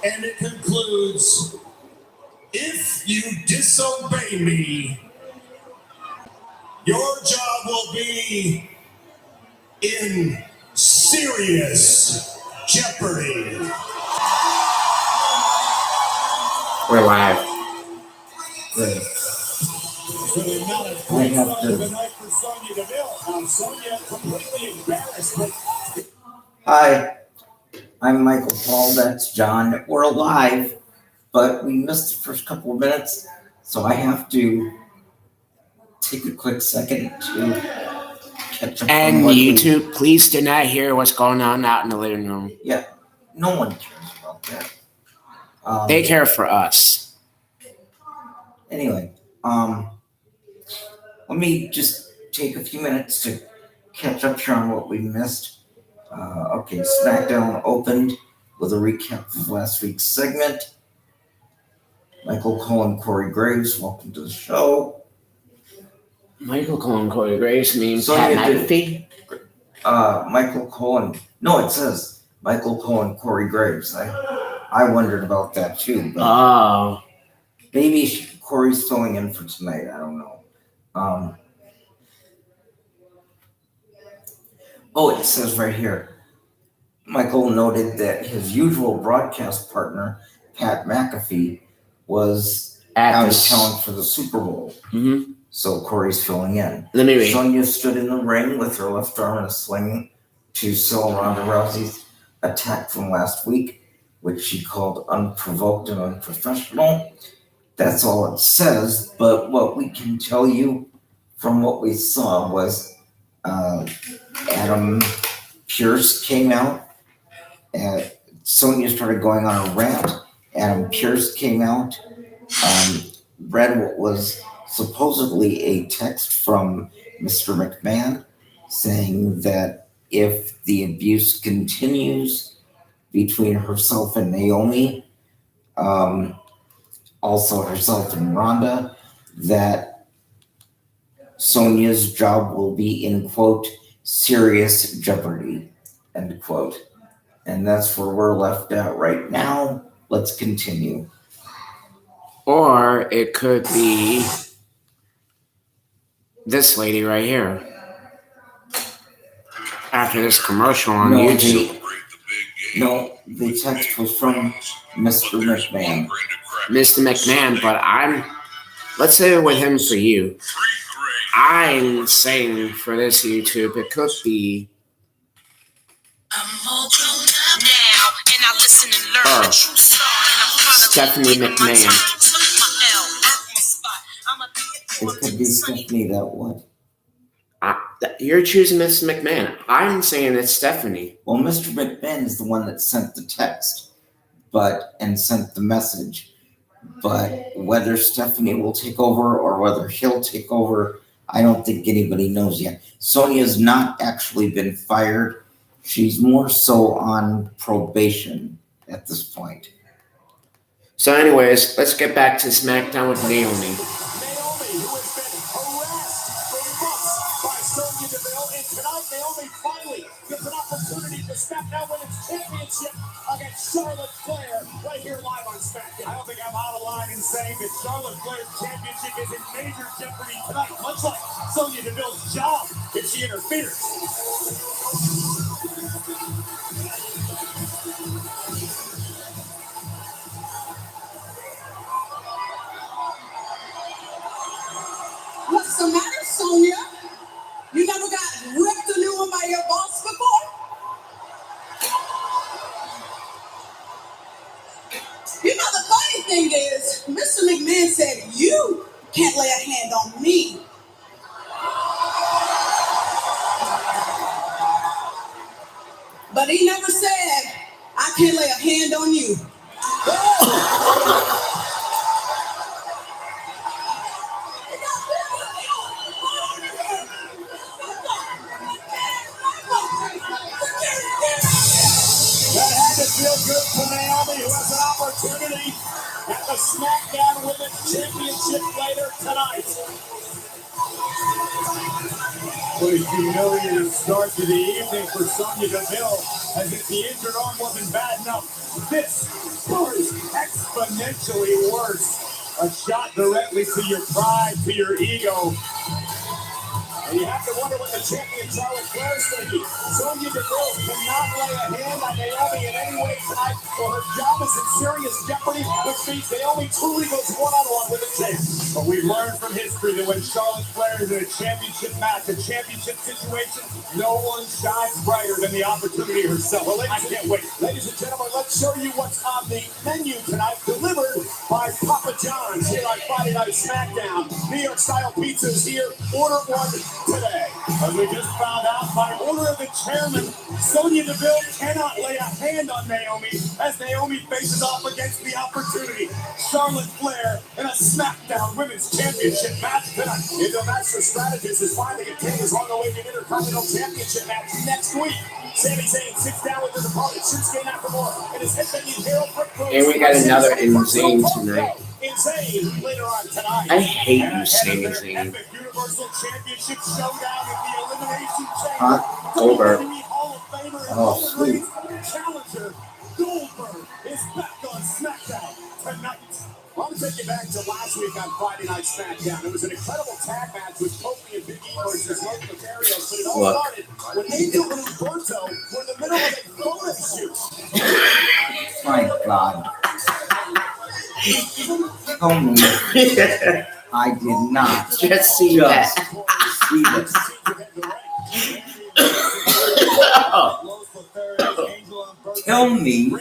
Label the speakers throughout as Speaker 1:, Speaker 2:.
Speaker 1: And it concludes, if you disobey me, your job will be in serious jeopardy.
Speaker 2: We're live.
Speaker 3: Great.
Speaker 1: So the amount of great start of the night for Sonya Deville. Sonya completely embarrassed.
Speaker 3: Hi, I'm Michael Paul. That's John. We're live, but we missed the first couple of minutes, so I have to take a quick second to catch up.
Speaker 2: And YouTube, please do not hear what's going on out in the living room.
Speaker 3: Yeah, no one cares about that.
Speaker 2: They care for us.
Speaker 3: Anyway, let me just take a few minutes to catch up here on what we missed. Okay, Smackdown opened with a recap of last week's segment. Michael Cole and Corey Graves, welcome to the show.
Speaker 2: Michael Cole and Corey Graves means Pat McAfee?
Speaker 3: Michael Cole and... No, it says Michael Cole and Corey Graves. I wondered about that too. But maybe Corey's filling in for tonight. I don't know. It says right here, Michael noted that his usual broadcast partner, Pat McAfee, was out of town for the Super Bowl.
Speaker 2: Mm-hmm.
Speaker 3: So Corey's filling in.
Speaker 2: Let me read.
Speaker 3: Sonya stood in the ring with her left arm in a sling to sell Ronda Rousey's attack from last week, which she called unprovoked and unprofessional. That's all it says, but what we can tell you from what we saw was Adam Pearce came out, and Sonya started going on a rant. Adam Pearce came out, read what was supposedly a text from Mr. McMahon saying that if the abuse continues between herself and Naomi, also herself and Ronda, that Sonya's job will be in, quote, serious jeopardy, end quote. And that's where we're left at right now. Let's continue.
Speaker 2: Or it could be this lady right here. After this commercial on YouTube.
Speaker 3: The text was from Mr. McMahon.
Speaker 2: Mr. McMahon, but let's say it with him for you. I'm saying for this YouTube, it could be Stephanie McMahon.
Speaker 3: It could be Stephanie that what?
Speaker 2: You're choosing Mr. McMahon. I'm saying it's Stephanie.
Speaker 3: Well, Mr. McMahon is the one that sent the text, and sent the message. But whether Stephanie will take over or whether he'll take over, I don't think anybody knows yet. Sonya's not actually been fired. She's more so on probation at this point.
Speaker 2: So anyways, let's get back to Smackdown with Naomi.
Speaker 1: Naomi, who has been harassed for months by Sonya Deville, and tonight Naomi finally gets an opportunity to Smackdown Women's Championship against Charlotte Flair right here live on Smackdown. I don't think I'm out of line in saying that Charlotte Flair's championship is in major jeopardy tonight, much like Sonya Deville's job if she interferes.
Speaker 4: What's the matter, Sonya? You never got ripped a new one by your boss before? You know, the funny thing is, Mr. McMahon said you can't lay a hand on me. But he never said, I can't lay a hand on you.
Speaker 1: That had to feel good for Naomi, who has an opportunity at the Smackdown Women's Championship later tonight. What a humiliating start to the evening for Sonya Deville, as if the injured arm wasn't bad enough. This is exponentially worse. A shot directly to your pride, to your ego. And you have to wonder what the champion Charlotte Flair is thinking. Sonya Deville cannot lay a hand on Naomi in any way tonight, or her job is in serious jeopardy, which means Naomi truly goes one-on-one with the champ. But we've learned from history that when Charlotte Flair is in a championship match, a championship situation, no one shines brighter than the opportunity herself. Well, I can't wait. Ladies and gentlemen, let's show you what's on the menu tonight, delivered by Papa John's here on Friday Night Smackdown. New York-style pizza is here. Order one today. As we just found out, by order of the chairman, Sonya Deville cannot lay a hand on Naomi as Naomi faces off against the opportunity. Charlotte Flair in a Smackdown Women's Championship match tonight. And the master strategist is finally getting his long-awaited Intercontinental Championship match next week. Sami Zayn sits down with his opponent, Shinsuke Nakamura, and his headbanging hero Brick Rose.
Speaker 2: And we got another Insane tonight.
Speaker 1: Insane later on tonight.
Speaker 2: I hate you, Sami Zayn.
Speaker 1: Universal Championship showdown with the Elimination
Speaker 3: Huh?
Speaker 1: Chamber.
Speaker 2: Over.
Speaker 1: WWE Hall of Famer and
Speaker 3: Oh, sweet.
Speaker 1: challenger Goldberg is back on SmackDown tonight. I want to take you back to last week on Friday Night SmackDown. It was an incredible tag match with Kofi and Big E versus Los Lotharios, but it all started when Angel and Humberto were in the middle of a photo shoot.
Speaker 3: My God. Tell me I did not
Speaker 2: Just see that.
Speaker 3: see this. Tell me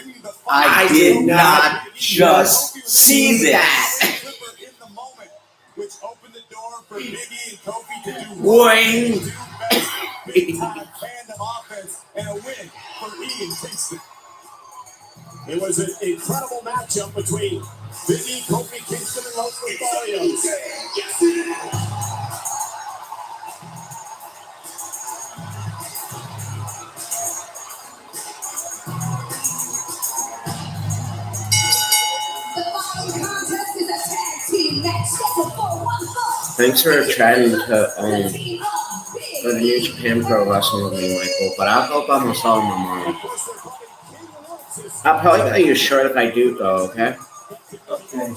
Speaker 3: I did not just see that.
Speaker 1: Which opened the door for Big E and Kofi to do
Speaker 2: Boing.
Speaker 1: big-time fandom offense and a win for Ian Kingston. It was an incredible matchup between Big E, Kofi Kingston, and Los Lotharios. Yes, it is.
Speaker 2: Thanks for chatting to for the New Japan Pro Wrestling with me, Michael. But I hope I'm almost all in my mind. I'll probably tell you short if I do go, okay?
Speaker 3: Okay.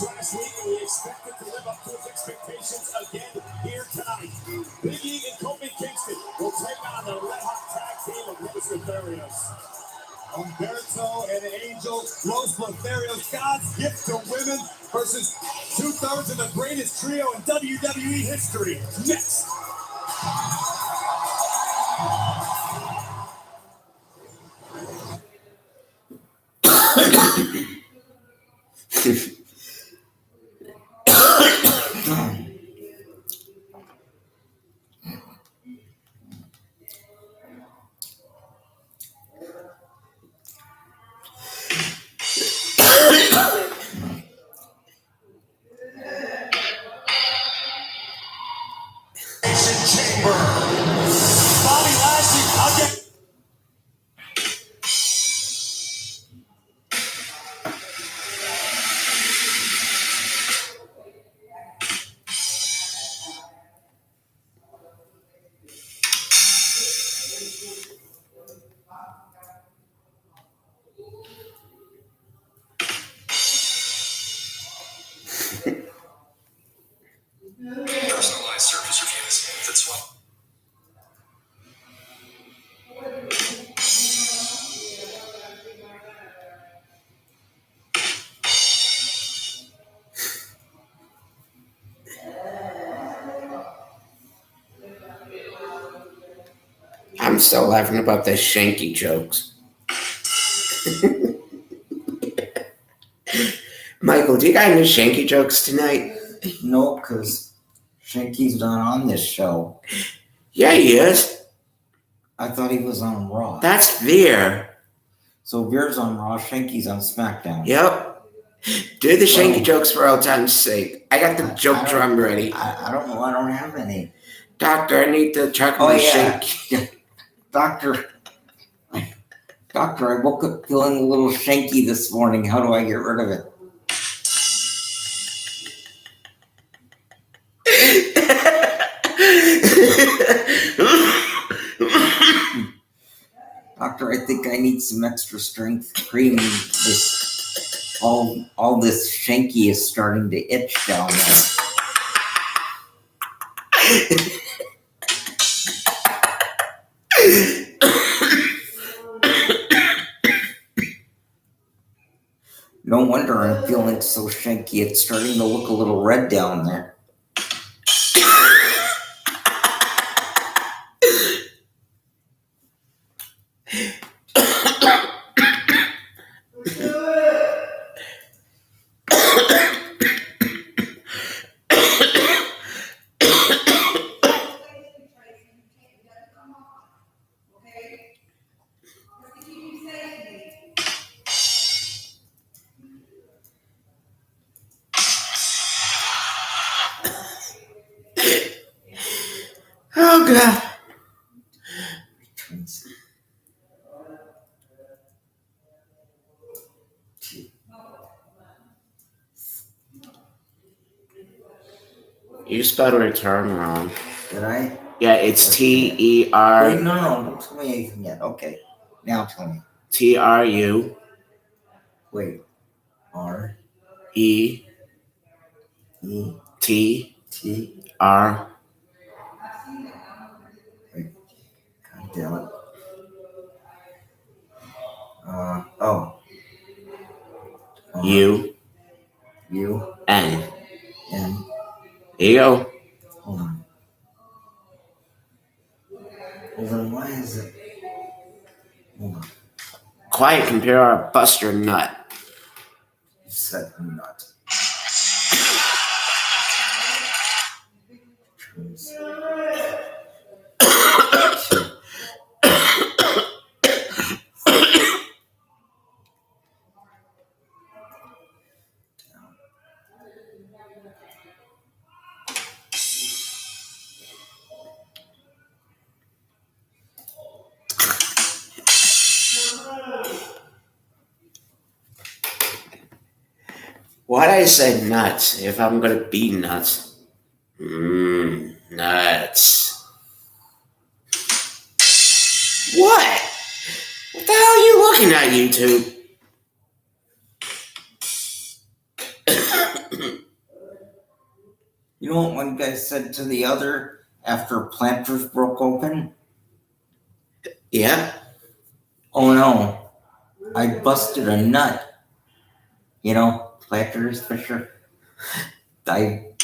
Speaker 1: Last week, and we expect it to live up to its expectations again here tonight. Big E and Kofi Kingston will take on the red-hot tag team of Los Lotharios. Humberto and Angel, Los Lotharios, God's gift to women versus two-thirds of the greatest trio in WWE history. Next.
Speaker 5: Personalized service reviews. That's what.
Speaker 2: I'm still laughing about the Shanky jokes. Michael, do you got any Shanky jokes tonight?
Speaker 3: No, because Shanky's not on this show.
Speaker 2: Yeah, he is.
Speaker 3: I thought he was on Raw.
Speaker 2: That's Veer.
Speaker 3: So Veer's on Raw, Shanky's on SmackDown.
Speaker 2: Yep. Do the Shanky jokes for old time's sake. I got the joke drum ready.
Speaker 3: I don't know. I don't have any.
Speaker 2: Doctor, I need to check my Shanky.
Speaker 3: Doctor, I woke up feeling a little shanky this morning. How do I get rid of it? Doctor, I think I need some extra strength cream. All this shanky is starting to itch down there. No wonder I'm feeling so shanky. It's starting to look a little red down there.
Speaker 2: Oh, God. You spelled return wrong.
Speaker 3: Did I?
Speaker 2: Yeah, it's T-E-R.
Speaker 3: Wait, no, don't tell me anything yet. Okay, now tell me.
Speaker 2: T-R-U.
Speaker 3: Wait, R
Speaker 2: E.
Speaker 3: E
Speaker 2: T.
Speaker 3: T.
Speaker 2: R.
Speaker 3: Wait, God damn it. Oh.
Speaker 2: U.
Speaker 3: U.
Speaker 2: N.
Speaker 3: N.
Speaker 2: There you go.
Speaker 3: Hold on. Well, then why is it? Hold on.
Speaker 2: Quiet, computer, or bust your nut.
Speaker 3: You said nut.
Speaker 2: Why'd I say nuts if I'm gonna be nuts? Nuts. What? What the hell are you looking at, YouTube?
Speaker 3: You know what one guy said to the other after Planters broke open?
Speaker 2: Yeah.
Speaker 3: Oh no, I busted a nut. You know, Planters, Fisher. They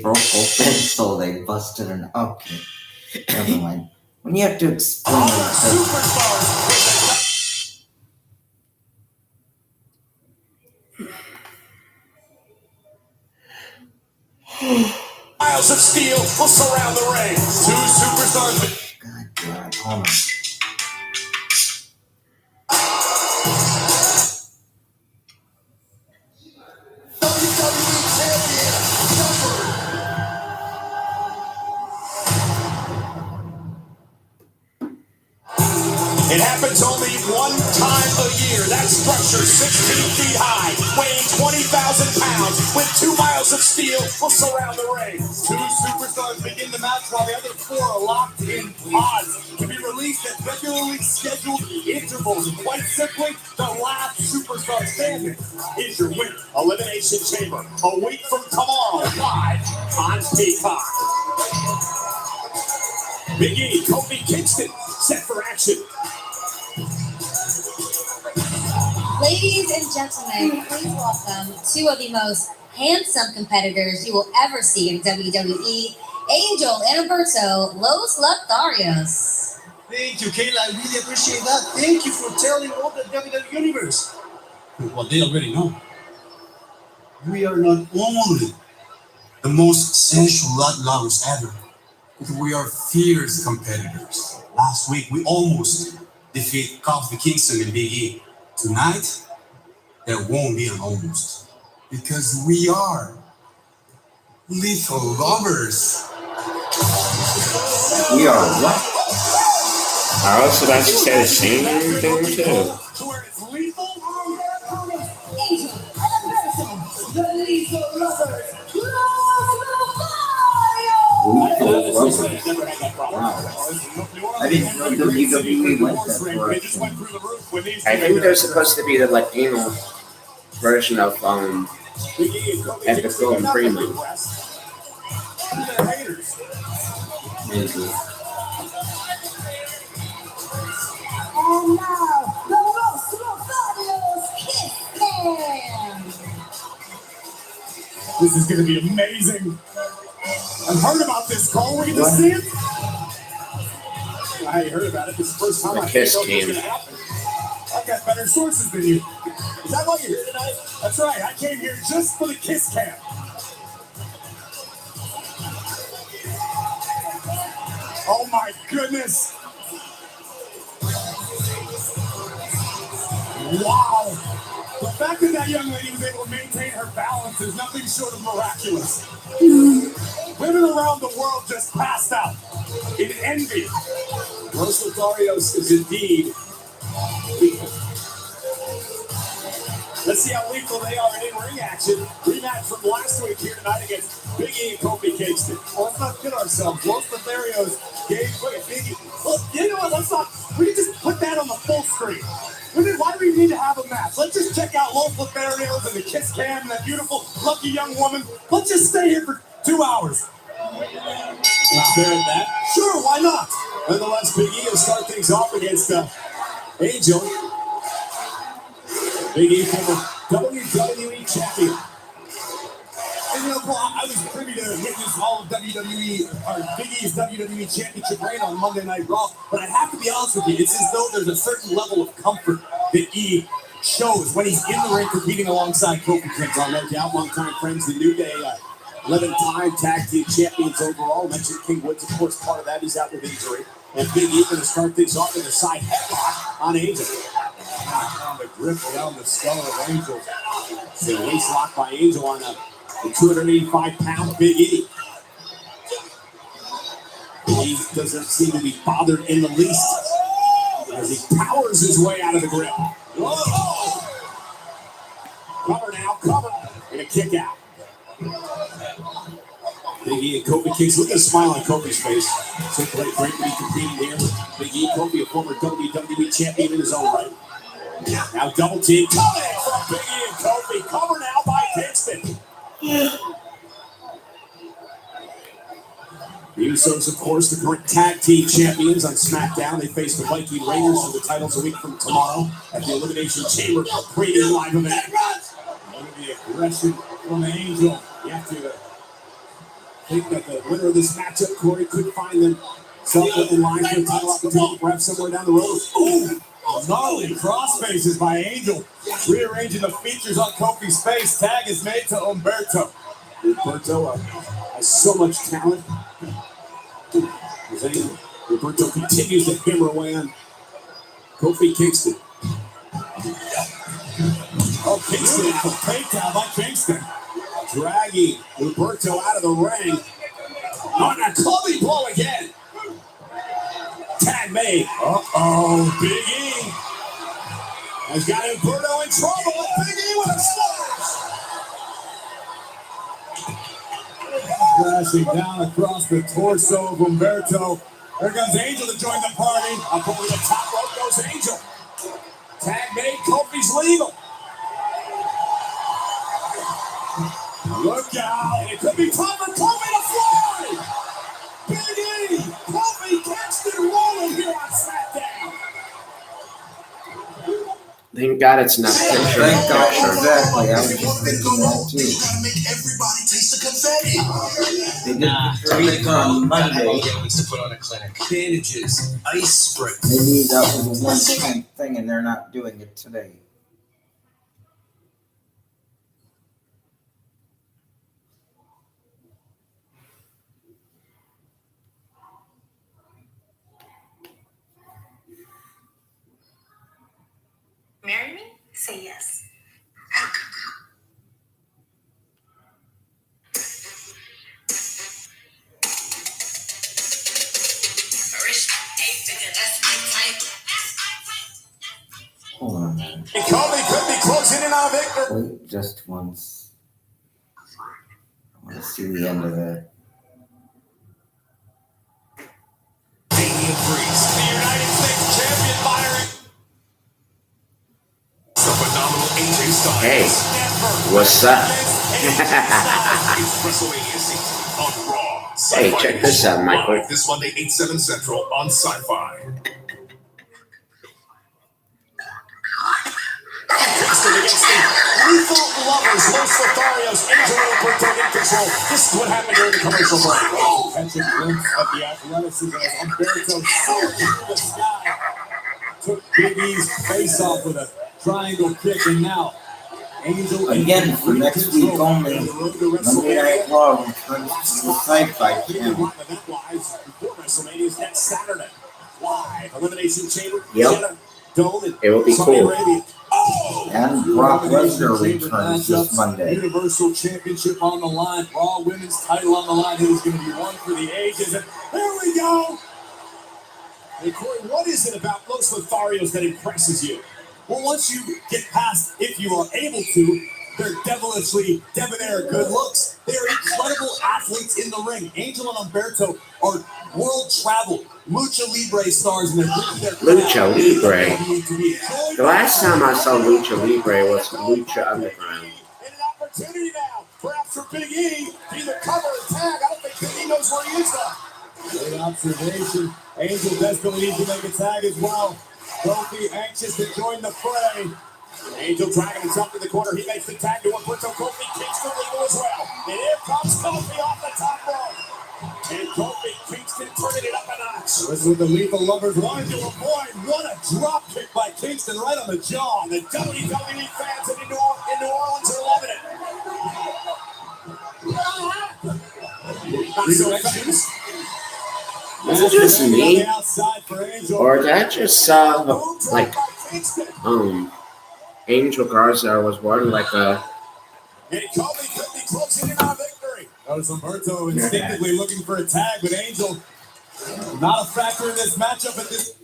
Speaker 3: broke open, so they busted an. Okay, never mind. When you have to explain
Speaker 1: Miles of steel will surround the ring. Two superstars.
Speaker 3: God damn it, hold on.
Speaker 1: It happens only one time a year. That structure, 16 feet high, weighing 20,000 pounds, with 2 miles of steel, will surround the ring. Two superstars begin the match while the other 4 are locked in pods to be released at regularly scheduled intervals. Quite simply, the last superstar standing is your winner. Elimination Chamber, a week from tomorrow, live on Peacock. Big E, Kofi Kingston, set for action.
Speaker 6: Ladies and gentlemen, please welcome 2 of the most handsome competitors you will ever see in WWE, Angel and Humberto Los Lotharios.
Speaker 7: Thank you, Kayla. I really appreciate that. Thank you for telling all the WWE Universe what they already know. We are not only the most sensual lovers ever, but we are fierce competitors. Last week, we almost defeated Kofi Kingston and Big E. Tonight, there won't be an almost, because we are lethal lovers.
Speaker 3: We are what?
Speaker 2: I was about to say the same thing too.
Speaker 1: Where it's lethal.
Speaker 6: Angel and Humberto, the lethal lovers, Los Lotharios.
Speaker 3: Wow. I didn't know WWE went that direction.
Speaker 2: I think they're supposed to be the Latino version of Epico and Freeman.
Speaker 3: Maybe.
Speaker 6: And now, the most fabulous Kiss Cam.
Speaker 1: This is going to be amazing. I've heard about this, Cole. Were you to see it? I heard about it. This is the first time
Speaker 2: The
Speaker 1: I
Speaker 2: Kiss
Speaker 1: know what's
Speaker 2: Cam.
Speaker 1: going to happen. I've got better sources than you. Is that why you're here tonight? That's right. I came here just for the Kiss Cam. Oh my goodness. Wow. The fact that young lady was able to maintain her balance is nothing short of miraculous. Women around the world just passed out in envy. Los Lotharios is indeed lethal. Let's see how lethal they are in in-ring action. Rematch from last week here tonight against Big E and Kofi Kingston. Well, let's not kid ourselves. Los Lotharios gave Big E. Well, you know what? We can just put that on the full screen. Why do we need to have a match? Let's just check out Los Lotharios and the Kiss Cam and that beautiful, lucky young woman. Let's just stay here for 2 hours. Not fair at that. Sure, why not? Nonetheless, Big E will start things off against Angel. Big E, former WWE champion. And you know, Paul, I was privy to witness all of WWE, or Big E's WWE championship reign on Monday Night Raw, but I have to be honest with you, it's as though there's a certain level of comfort that E shows when he's in the ring competing alongside Kofi Kingston. No doubt, longtime friends, the New Day, 11-time tag team champions overall. Mentioned King Woods, of course, part of that. He's out with injury. And Big E going to start things off with a side headlock on Angel. On the grip around the skull of Angel. So a waist lock by Angel on the 285-pound Big E. Big E doesn't seem to be bothered in the least as he powers his way out of the grip. Whoa! Cover now, cover. And a kick out. Big E and Kofi Kingston. Look at the smile on Kofi's face. So great to be competing here with Big E. Kofi, a former WWE champion in his own right. Now double team coming from Big E and Kofi. Cover now by Kingston. The Usos, of course, the current tag team champions on Smackdown. They face the Viking Raiders for the titles a week from tomorrow at the Elimination Chamber premium live event. Look at the aggression from Angel. You have to think that the winner of this matchup, Corey, could find themselves in line for a title opportunity, perhaps somewhere down the road. Ooh! Gnarly cross faces by Angel. Rearranging the features on Kofi's face. Tag is made to Umberto. Umberto has so much talent. Umberto continues to hammer away on Kofi Kingston. Oh, Kingston, a takedown by Kingston. Dragging Umberto out of the ring. On a clubbing blow again. Tag made. Uh-oh, Big E has got Umberto in trouble. Big E with a splash. Crashing down across the torso of Umberto. There comes Angel to join the party. Up over the top rope goes Angel. Tag made. Kofi's legal. Look out. It could be time for Kofi to fly. Big E, Kofi Kingston rolling here on Smackdown.
Speaker 2: Thank God it's not picture.
Speaker 3: Thank God, exactly. I was just thinking that too.
Speaker 5: Gotta make everybody taste the confetti.
Speaker 3: They did picture on Monday.
Speaker 5: To put on a clinic. Bandages, ice spray.
Speaker 3: Maybe that was a one-time thing and they're not doing it today.
Speaker 8: Marry me? Say yes.
Speaker 3: Hold on a minute.
Speaker 1: And Kofi could be closing in on victory.
Speaker 3: Wait just once. I want to see the end of that.
Speaker 1: Damien Priest. United States champion Byron.
Speaker 5: The phenomenal AJ Styles.
Speaker 2: Hey, what's up?
Speaker 5: It's WrestleMania season on Raw.
Speaker 2: Hey, check this out, Michael.
Speaker 5: Live this Monday, 8/7 Central on Sci-Fi.
Speaker 1: Kingston against the lethal lovers, Los Lotharios, Angel Alberto in control. This is what happened during the commercial break. Catch a glimpse of the athleticism as Humberto soared through the sky. Took Big E's face off with a triangle kick, and now Angel
Speaker 3: Again, for next week only, Monday Night Raw returns to the Sci-Fi channel.
Speaker 1: Before WrestleMania is next Saturday. Live Elimination Chamber.
Speaker 2: Yep.
Speaker 1: Dome.
Speaker 2: It will be
Speaker 1: Saudi
Speaker 2: cool.
Speaker 1: Arabia. Oh!
Speaker 3: And Brock Lesnar returns this Monday.
Speaker 1: Universal Championship on the line. Raw Women's title on the line. It is going to be one for the ages. And here we go. Hey, Corey, what is it about Los Lotharios that impresses you? Well, once you get past, if you are able to, their devilishly debonair good looks. They are incredible athletes in the ring. Angel and Humberto are world travel, lucha libre stars, and they're bringing their
Speaker 2: Lucha Libre. The last time I saw Lucha Libre was Lucha Underground.
Speaker 1: And an opportunity now, perhaps for Big E, to either cover or tag. I don't think Big E knows where he is though. Great observation. Angel desperately needs to make a tag as well. Kofi anxious to join the fray. Angel dragging himself to the corner. He makes the tag to Humberto. Kofi Kingston legal as well. And here comes Kofi off the top rope. And Kofi Kingston turning it up a notch. This is what the Lethal Lovers wanted to avoid. What a drop kick by Kingston right on the jaw. The WWE fans in New Orleans are loving it. Not so fast.
Speaker 2: Is it just me? Or did I just saw like Angel Garza was wearing like a
Speaker 1: And Kofi could be closing in on victory. Notice Humberto instinctively looking for a tag, but Angel not a factor in this matchup at this.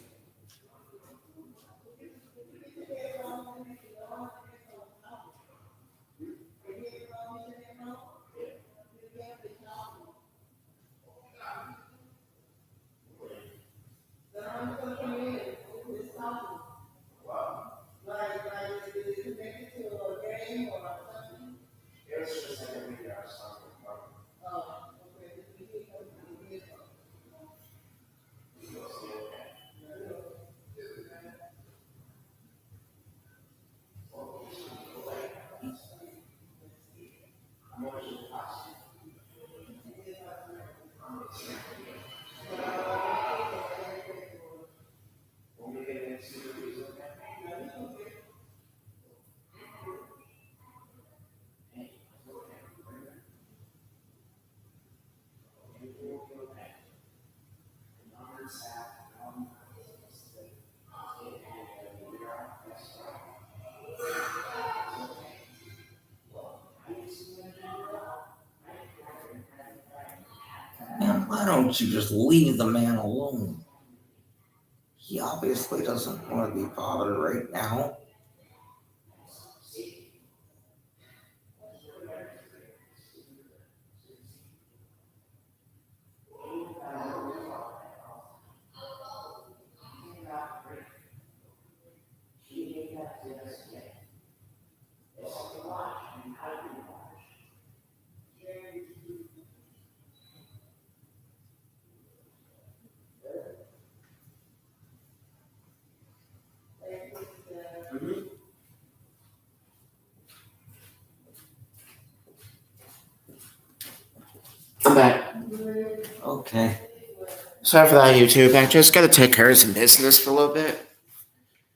Speaker 3: Man, why don't you just leave the man alone? He obviously doesn't want to be bothered right now.
Speaker 2: I'm back.
Speaker 3: Okay.
Speaker 2: Sorry for that, YouTube. I just gotta take care of some business for a little bit.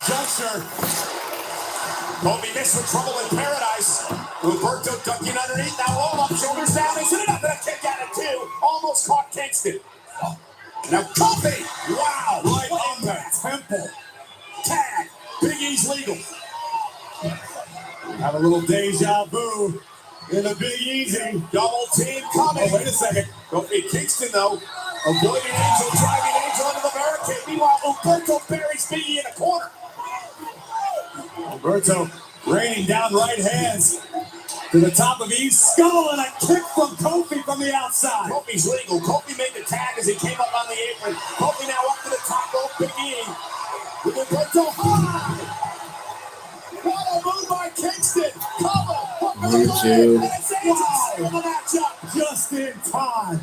Speaker 1: Juncture. Kobe missed with trouble in paradise. Humberto ducking underneath. Now roll up, shoulders down. He's in it up and a kick out of two. Almost caught Kingston. Now Kobe. Wow. Right on the temple. Tag. Big E's legal. Have a little deja vu. In a Big Easy. Double team coming. Oh, wait a second. Kofi Kingston, though, avoiding Angel, driving Angel into the barricade. Meanwhile, Humberto buries Big E in the corner. Humberto raining down right hands to the top of E's skull, and a kick from Kofi from the outside. Kofi's legal. Kofi made the tag as he came up on the apron. Kofi now up to the top rope. Big E Humberto high. What a move by Kingston. Cover.
Speaker 2: 1, 2.
Speaker 1: And it's Angel in the matchup. Just in time.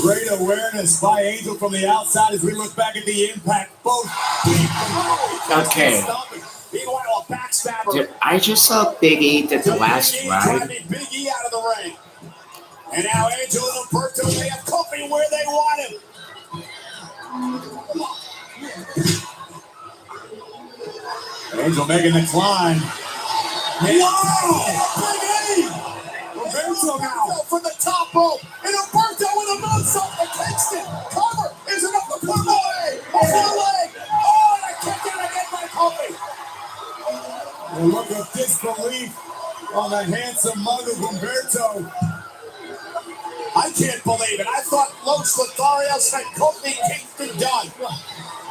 Speaker 1: Great awareness by Angel from the outside as we look back at the impact. Both deep.
Speaker 2: Okay.
Speaker 1: Meanwhile, a backstabber.
Speaker 2: Dude, I just saw Big E did the last ride.
Speaker 1: Driving Big E out of the ring. And now Angel and Humberto, they have Kofi where they want him. Angel making the climb. Wow! Big E! Humberto now for the top rope. And Humberto with a moonsault to Kingston. Cover is enough to put him away. Over the leg. Oh, and a kick in again by Kofi. A look of disbelief on the handsome mug of Humberto. I can't believe it. I thought Los Lotharios had Kofi Kingston done.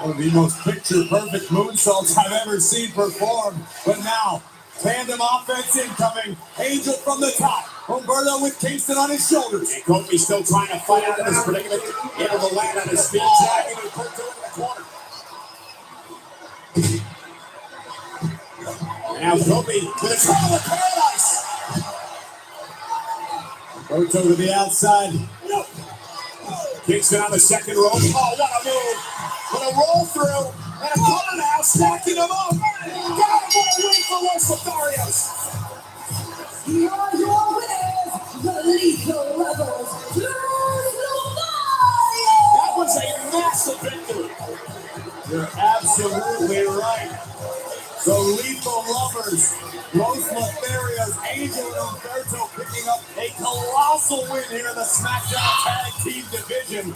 Speaker 1: One of the most picture-perfect moonsaults I've ever seen performed. But now, tandem offense incoming. Angel from the top. Humberto with Kingston on his shoulders. And Kofi still trying to fight out of this predicament. Able to land on his feet. Dragging Humberto in the corner. And now Kofi with a trial of paradise. Humberto to the outside. Kingston on the second rope. Oh, what a move. With a roll through. And a cover now, stacking them up. Got him, what a win for Los Lotharios.
Speaker 4: Here are your winners, the Lethal Rebels, Los Lotharios.
Speaker 1: That was a massive victory. You're absolutely right. The Lethal Lovers, Los Lotharios, Angel and Humberto picking up a colossal win here in the Smackdown Tag Team Division.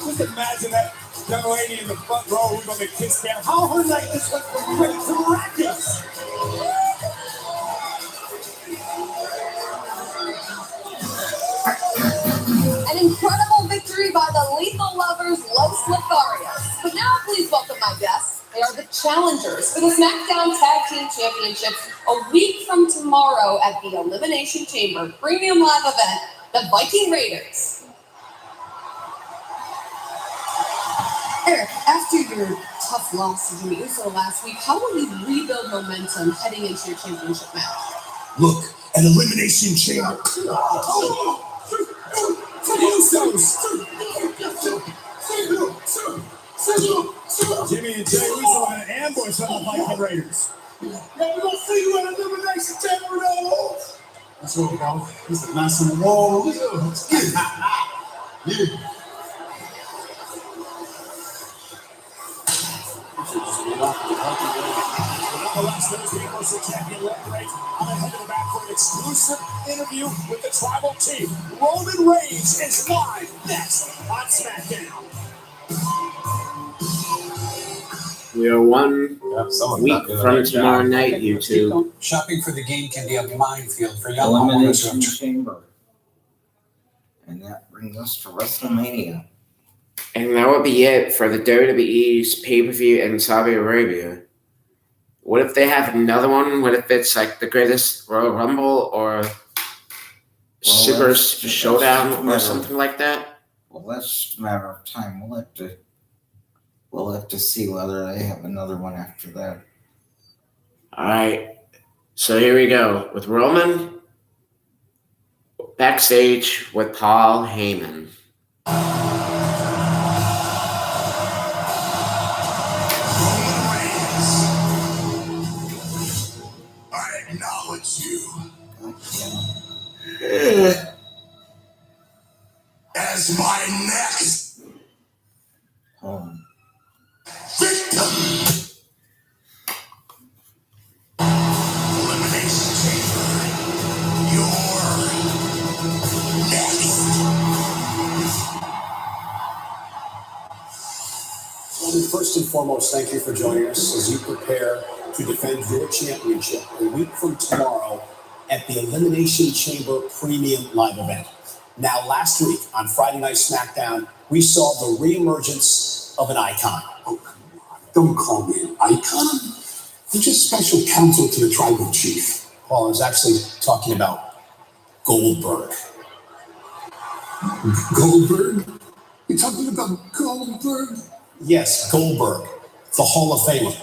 Speaker 1: Just imagine that young lady in the front row who's on the kiss cam. How her night just went from great to miraculous.
Speaker 4: An incredible victory by the Lethal Lovers, Los Lotharios. But now please welcome my guests. They are the challengers for the Smackdown Tag Team Championships a week from tomorrow at the Elimination Chamber Premium Live event, the Viking Raiders. Eric, after your tough loss to Jimmy Uso last week, how will you rebuild momentum heading into your championship match?
Speaker 7: Look, an elimination chamber.
Speaker 1: Jimmy and Jay Uso in an ambush on the Viking Raiders.
Speaker 7: Now we're gonna see you in elimination chamber, though. That's what, bro. This is nice on the wall. Yeah.
Speaker 1: Nonetheless, there's the Universal Champion Leverage. I'm ahead to the back for an exclusive interview with the Tribal Chief. Roman Reigns is live next on Smackdown.
Speaker 2: We are 1 week from tomorrow night, YouTube.
Speaker 9: Shopping for the game can be a minefield for young homeowners.
Speaker 3: Elimination Chamber. And that brings us to WrestleMania.
Speaker 2: And that would be it for the WWE's pay-per-view in Saudi Arabia. What if they have another one? What if it's like the Greatest Royal Rumble or Super Showdown or something like that?
Speaker 3: Well, that's just a matter of time. We'll have to see whether they have another one after that.
Speaker 2: All right. So here we go with Roman backstage with Paul Heyman.
Speaker 5: I acknowledge you as my next
Speaker 3: Home.
Speaker 5: victim. Elimination Chamber. You're next.
Speaker 7: First and foremost, thank you for joining us as you prepare to defend your championship a week from tomorrow at the Elimination Chamber Premium Live event. Now, last week on Friday Night Smackdown, we saw the reemergence of an icon. Oh, come on. Don't call me an icon. You're just special counsel to the Tribal Chief. Well, I was actually talking about Goldberg. Goldberg? You're talking about Goldberg? Yes, Goldberg. the Hall of Famer,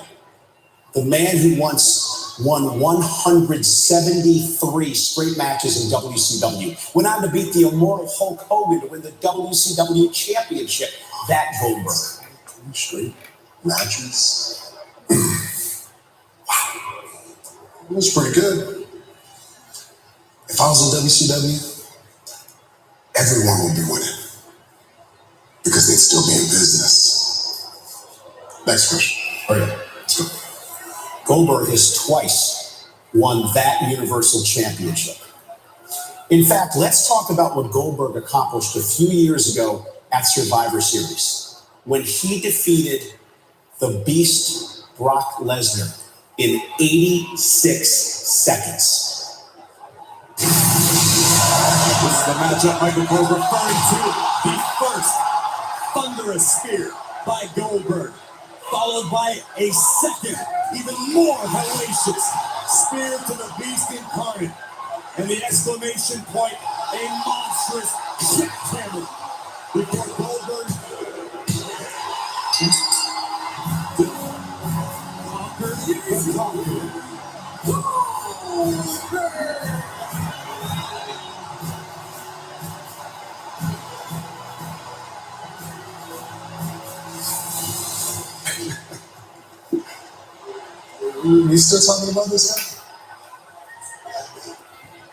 Speaker 7: the man who once won 173 straight matches in WCW, went on to beat the immortal Hulk Hogan to win the WCW Championship, that Goldberg.
Speaker 5: 3 straight matches? Wow. That's pretty good. If I was in WCW, everyone would be winning. Because they'd still be in business. Next question. Oh yeah, let's go.
Speaker 7: Goldberg has twice won that Universal Championship. In fact, let's talk about what Goldberg accomplished a few years ago at Survivor Series, when he defeated the Beast Brock Lesnar in 86 seconds.
Speaker 1: This is the matchup Michael Cole referring to. The first thunderous spear by Goldberg, followed by a second, even more hellacious spear to the Beast incarnate. And the exclamation point, a monstrous jackhammer before Goldberg conquered the conqueror.
Speaker 5: You still talking about this guy?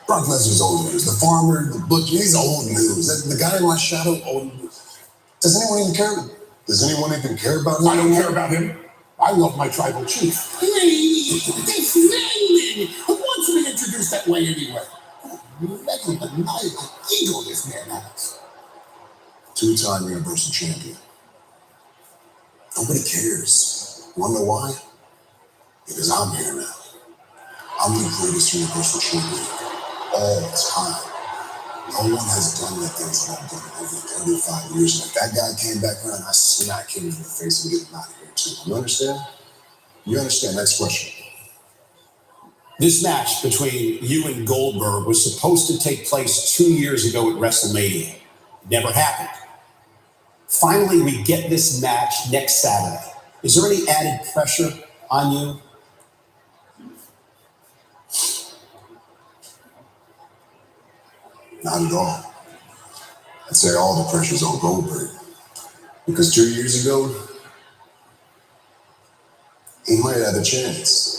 Speaker 5: Brock Lesnar's old news. The farmer, the butcher, he's old news. The guy in my shadow, old news. Does anyone even care? Does anyone even care about him?
Speaker 1: I don't care about him. I love my tribal chief. Please, this man, who wants to be introduced that way anyway? Imagine the maniacal ego this man has.
Speaker 5: 2-time Universal Champion. Nobody cares. Wanna know why? Because I'm here now. I'm the greatest Universal Champion of all time. No one has done the things that I've done in over 35 years. And if that guy came back around, I smack him in the face and get him out of here too. You understand? You understand? Next question.
Speaker 7: This match between you and Goldberg was supposed to take place 2 years ago at WrestleMania. Never happened. Finally, we get this match next Saturday. Is there any added pressure on you?
Speaker 5: Not at all. I'd say all the pressure's on Goldberg. Because 2 years ago, he might have had a chance.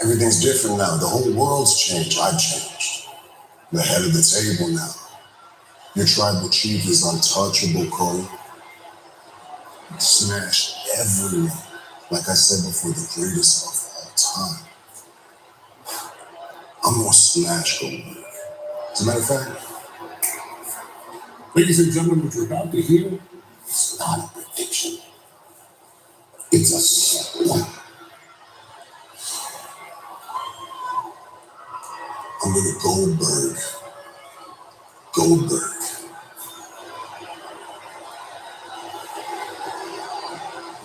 Speaker 5: Everything's different now. The whole world's changed. I've changed. The head of the table now. Your tribal chief is untouchable, Cole. Smashed everyone. Like I said before, the greatest of all time. I'm gonna smash Goldberg. As a matter of fact,
Speaker 1: Ladies and gentlemen, what you're about to hear is not a prediction. It's a split.
Speaker 5: I'm gonna Goldberg.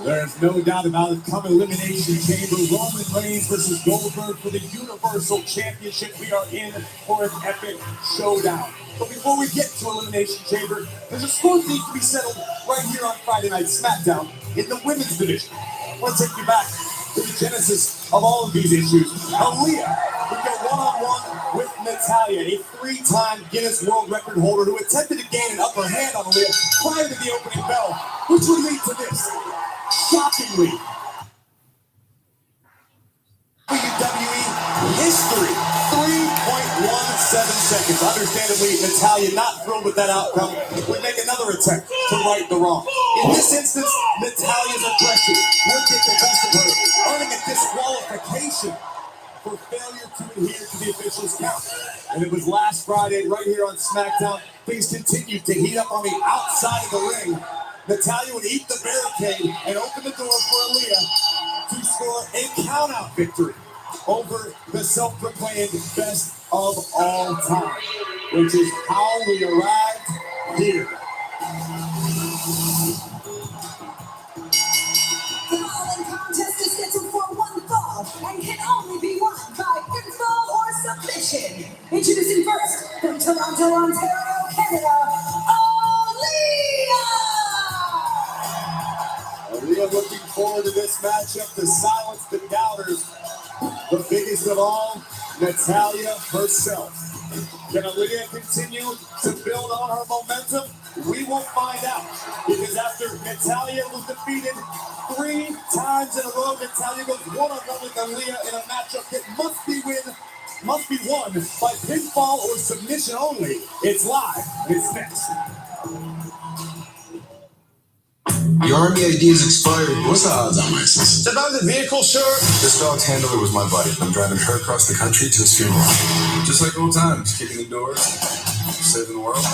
Speaker 1: There's no doubt about it. Come Elimination Chamber, Roman Reigns versus Goldberg for the Universal Championship. We are in for an epic showdown. But before we get to Elimination Chamber, there's a score that needs to be settled right here on Friday Night Smackdown in the women's division. I want to take you back to the genesis of all of these issues. Aaliyah would go one-on-one with Natalya, a 3-time Guinness World Record holder who attempted to gain an upper hand on Aaliyah prior to the opening bell, which would lead to this. Shockingly, WWE history, 3.17 seconds. Understandably, Natalya, not thrilled with that outcome, would make another attempt to right the wrong. In this instance, Natalya's aggression would get the best of her, earning a disqualification for failure to adhere to the official's count. And it was last Friday, right here on Smackdown, things continued to heat up on the outside of the ring. Natalya would eat the barricade and open the door for Aaliyah to score a count-out victory over the self-proclaimed best of all time, which is how we arrived here.
Speaker 4: The following contest is scheduled for one fall and can only be won by pinfall or submission. Introducing first, from Toronto, Ontario, Canada, Aaliyah!
Speaker 1: Aaliyah I'm looking forward to this matchup to silence the doubters. The biggest of all, Natalya herself. Can Aaliyah continue to build on her momentum? We will find out. Because after Natalya was defeated 3 times in a row, Natalya goes one-on-one with Aaliyah in a matchup that must be won by pinfall or submission only. It's live. It's next.
Speaker 5: Your army ID is expired. What's the odds on my assist?
Speaker 7: Step out of the vehicle, sir.
Speaker 5: This dog's handler was my buddy. I'm driving her across the country to his funeral. Just like old times, kicking the doors, saving the world.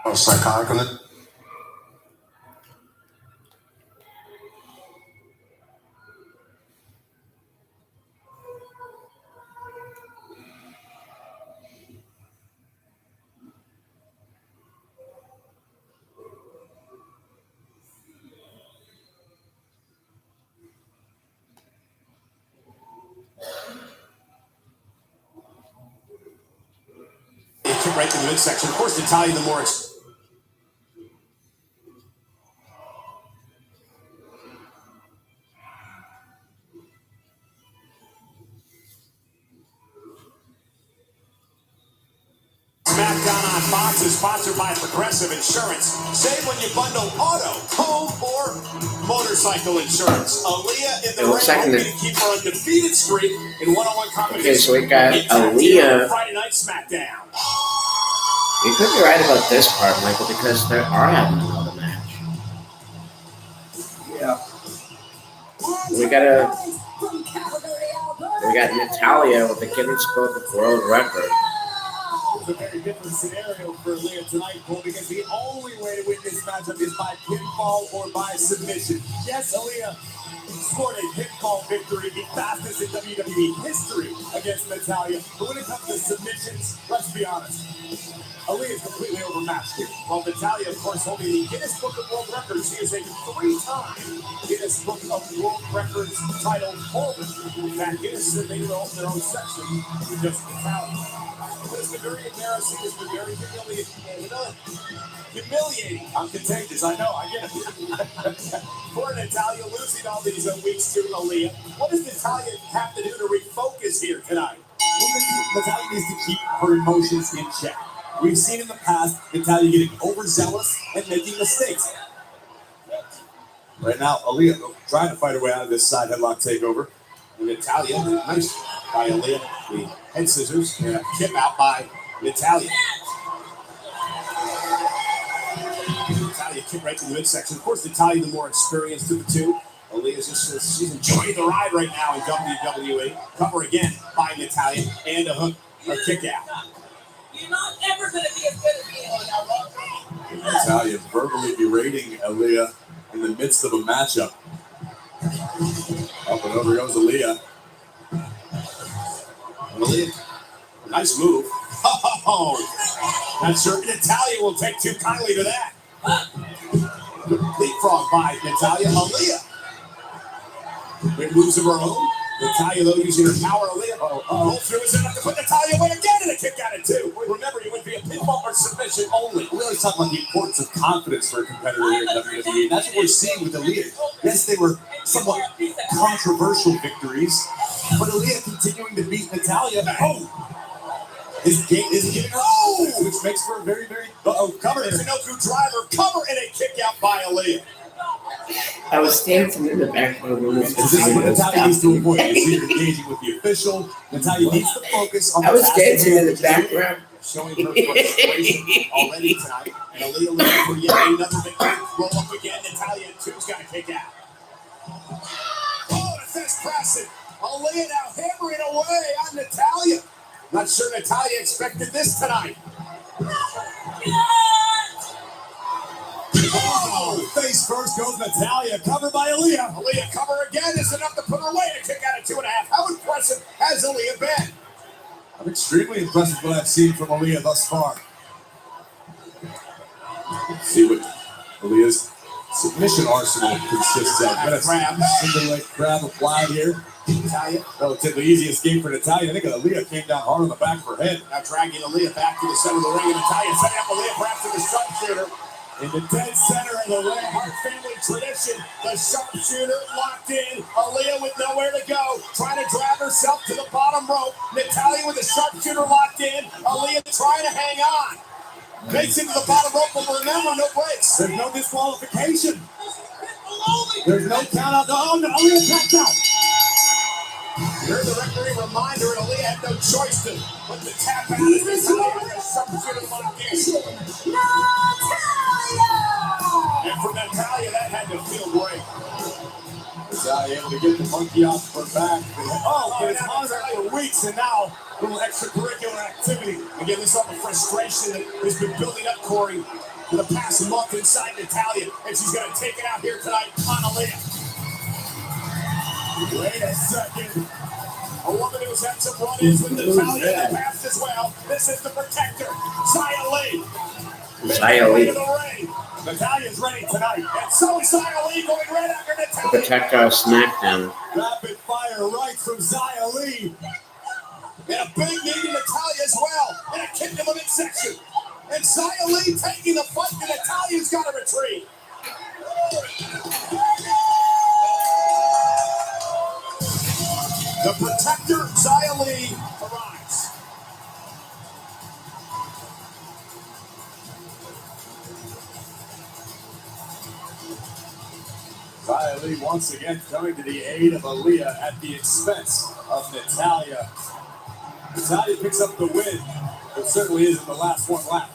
Speaker 5: Oh, psychotic on it?
Speaker 1: right to the midsection. Of course, Natalia, the more Smackdown on Fox is sponsored by Progressive Insurance. Save when you bundle auto, home, or motorcycle insurance. Aaliyah in the ring, hoping to keep her undefeated streak in one-on-one competition.
Speaker 2: Okay, so we got Aaliyah.
Speaker 1: Friday Night Smackdown.
Speaker 2: You could be right about this part, Michael, because they are having another match.
Speaker 3: Yeah.
Speaker 2: We got Natalia with the Guinness Book of World Record.
Speaker 1: It's a very different scenario for Aaliyah tonight, Cole, because the only way to win this matchup is by pinfall or by submission. Yes, Aaliyah scored a pinfall victory, the fastest in WWE history against Natalia. But when it comes to submissions, let's be honest, Aaliyah is completely overmatched here. While Natalia, of course, holding the Guinness Book of World Records, she is a 3-time Guinness Book of World Records title holder. That Guinness is their own section with just Natalia. It's been very embarrassing. It's been very humiliating. I'm contagious. I know. I get it. Poor Natalia losing all these weeks to Aaliyah. What does Natalia have to do to refocus here tonight? Natalia needs to keep her emotions in check. We've seen in the past Natalia getting overzealous and making mistakes. Right now, Aaliyah trying to fight her way out of this side headlock takeover. And Natalia, nice by Aaliyah. The head scissors and a kick out by Natalia. Natalia kick right to the midsection. Of course, Natalia, the more experienced of the two. Aaliyah's just she's enjoying the ride right now in WWE. Cover again by Natalia and a hook, a kick out.
Speaker 8: You're not ever going to be as good as me.
Speaker 1: Natalia verbally berating Aaliyah in the midst of a matchup. Up and over goes Aaliyah. Aaliyah, nice move. Oh, not sure Natalia will take too kindly to that. Leapfrog by Natalia. Aaliyah. Great moves of her own. Natalia, though, using her power. Aaliyah. Roll through is enough to put Natalia away again, and a kick out at two. Remember, you would be a pinfall or submission only. We always talk about the importance of confidence for a competitor here in WWE, and that's what we're seeing with Aaliyah. Yes, they were somewhat controversial victories, but Aaliyah continuing to beat Natalia. Oh! Is giving her which makes for a very, very cover. It's a no-coup driver. Cover and a kick out by Aaliyah.
Speaker 2: I was dancing in the background when
Speaker 1: this is what Natalia needs to avoid. You see her engaging with the official. Natalia needs to focus on
Speaker 2: I was dancing in the background.
Speaker 1: Showing her frustration already tonight. And Aaliyah looking for yet another victory. Roll up again. Natalia and two's got to kick out. Oh, the fist pressing. Aaliyah now hammering away on Natalia. Not sure Natalia expected this tonight. Oh, face first goes Natalia, covered by Aaliyah. Aaliyah cover again is enough to put her away to kick out at 2.5. How impressive has Aaliyah been? I'm extremely impressed with what I've seen from Aaliyah thus far. Let's see what Aaliyah's submission arsenal consists of. Got a single leg grab applied here. Natalia, relatively easy escape for Natalia. I think Aaliyah came down hard on the back of her head. Now dragging Aaliyah back to the center of the ring, and Natalia setting up Aaliyah perhaps to the sharpshooter. In the dead center of the Red Hart family tradition, the sharpshooter locked in. Aaliyah with nowhere to go, trying to drive herself to the bottom rope. Natalia with the sharpshooter locked in. Aaliyah trying to hang on. Makes it to the bottom rope, but remember, no breaks. There's no disqualification. There's no count out. Oh, no, Aaliyah tapped out. Here's the referee reminder, and Aaliyah had no choice to put the tap out. And for Natalia, that had to feel great. Natalia able to get the monkey off her back. Oh, but it's monitored for weeks, and now a little extracurricular activity. Again, this is all the frustration that has been building up, Corey, for the past month inside Natalia, and she's going to take it out here tonight on Aaliyah. Wait a second. A woman who's had some run-ins with Natalia in the past as well. This is the protector, Xia Li.
Speaker 2: Xia
Speaker 1: Li. Natalia's ready tonight. And so is Xia Li going right after Natalia.
Speaker 2: The protector of Smackdown.
Speaker 1: Rapid fire right from Xia Li. And a big knee to Natalia as well. well in a kick to the midsection. And Xia Li taking the fight, and Natalya's got to retreat. The protector, Xia Li, arrives. Xia Li once again coming to the aid of Aaliyah at the expense of Natalya. Natalya picks up the win, but certainly isn't the last one left.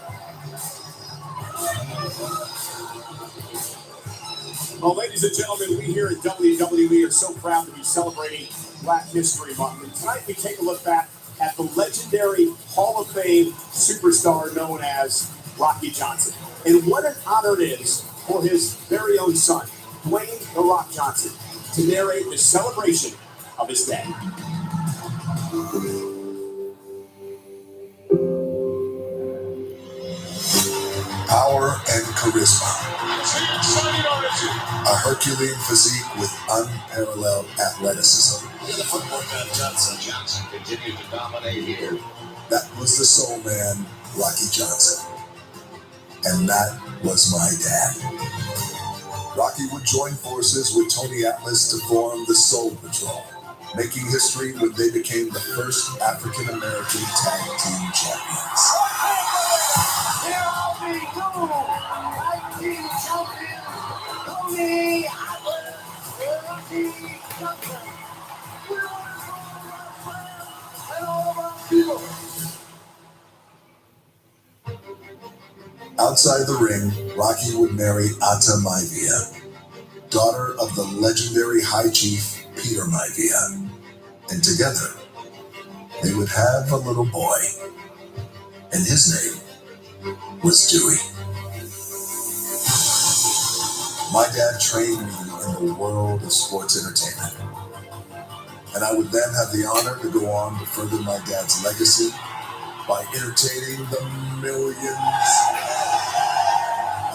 Speaker 1: Well, ladies and gentlemen, we here at WWE are so proud to be celebrating Black History Month. And tonight we take a look back at the legendary Hall of Fame superstar known as Rocky Johnson. And what an honor it is for his very own son, Dwayne "The Rock" Johnson, to narrate the celebration of his dad.
Speaker 5: Power and charisma. A Herculean physique with unparalleled athleticism.
Speaker 10: Johnson continued to dominate here.
Speaker 5: That was the soul man, Rocky Johnson. And that was my dad. Rocky would join forces with Tony Atlas to form the Soul Patrol, making history when they became the first African-American tag team champions.
Speaker 1: Here are the two tag team champions, Tony Atlas and Rocky Johnson. And all of our people.
Speaker 5: Outside the ring, Rocky would marry Ata Maivia, daughter of the legendary High Chief Peter Maivia, and together they would have a little boy, and his name was Dewey. My dad trained me in the world of sports entertainment, and I would then have the honor to go on to further my dad's legacy by entertaining the millions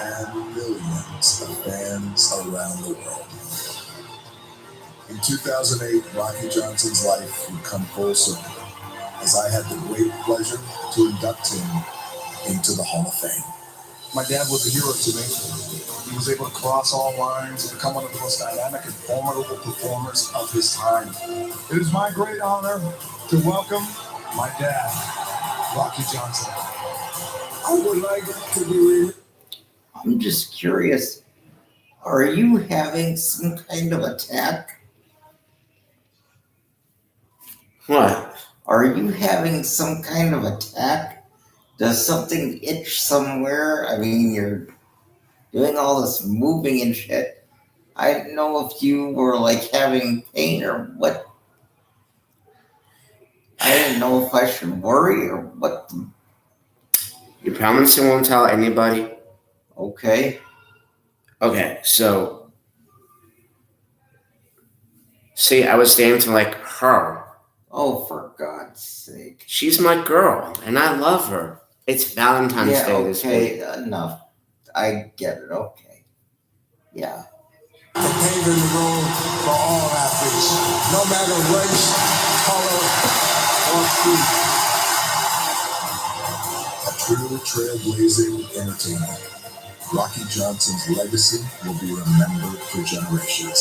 Speaker 5: and millions of fans around the world. In 2008, Rocky Johnson's life would come full circle, as I had the great pleasure to induct him into the Hall of Fame.
Speaker 7: My dad was a hero to me. He was able to cross all lines and become one of the most dynamic and formidable performers of his time. It is my great honor to welcome my dad, Rocky Johnson.
Speaker 1: I would like to be.
Speaker 3: I'm just curious. Are you having some kind of attack?
Speaker 2: What?
Speaker 3: Are you having some kind of attack? Does something itch somewhere? I mean, you're doing all this moving and shit. I didn't know if you were like having pain or what. I didn't know if I should worry or what.
Speaker 2: You promise you won't tell anybody?
Speaker 3: Okay.
Speaker 2: Okay, so see, I was dating like her.
Speaker 3: Oh, for God's sake.
Speaker 2: She's my girl, and I love her. It's Valentine's Day this week.
Speaker 3: Okay, enough. I get it, okay. Yeah.
Speaker 1: For paving the road for all athletes, no matter race, color, or creed.
Speaker 5: A true trailblazing entertainer, Rocky Johnson's legacy will be remembered for generations.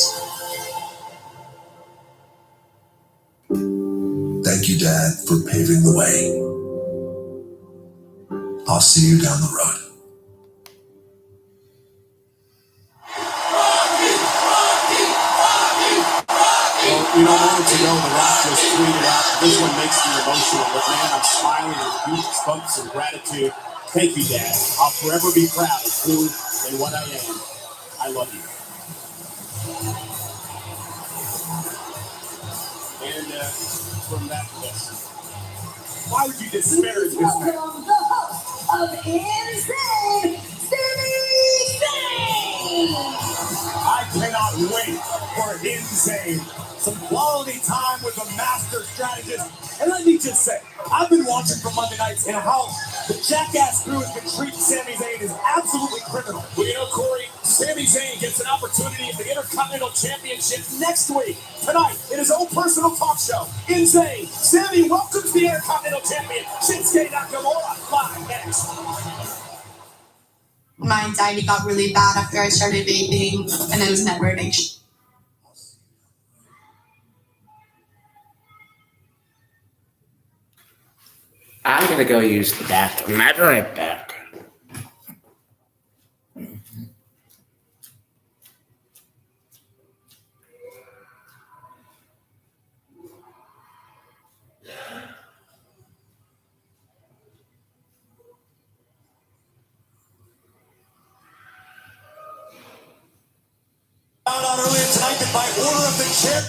Speaker 5: Thank you, Dad, for paving the way. I'll see you down the road.
Speaker 1: Well, moments ago, The Rock just tweeted out, this one makes me emotional, but man, I'm smiling with goosebumps and gratitude. Thank you, Dad. I'll forever be proud of who and what I am. I love you. And from that to this. Why would you disparage this man?
Speaker 4: Welcome the host of Insane, Sami Zayn!
Speaker 1: I cannot wait for Insane. Some quality time with a master strategist. And let me just say, I've been watching for Monday nights, and how the jackass crew has been treating Sami Zayn is absolutely criminal. Well, Corey, Sami Zayn gets an opportunity at the Intercontinental Championship next week. Tonight, it is open. personal talk show. Insane. Sammy welcomes the Intercontinental Champion, Shinsuke Nakamura. Live next.
Speaker 4: My anxiety got really bad after I started vaping, and I was never addiction.
Speaker 2: I'm gonna go use the bathroom. I'll be right back.
Speaker 1: Found out earlier tonight that by order of the champ.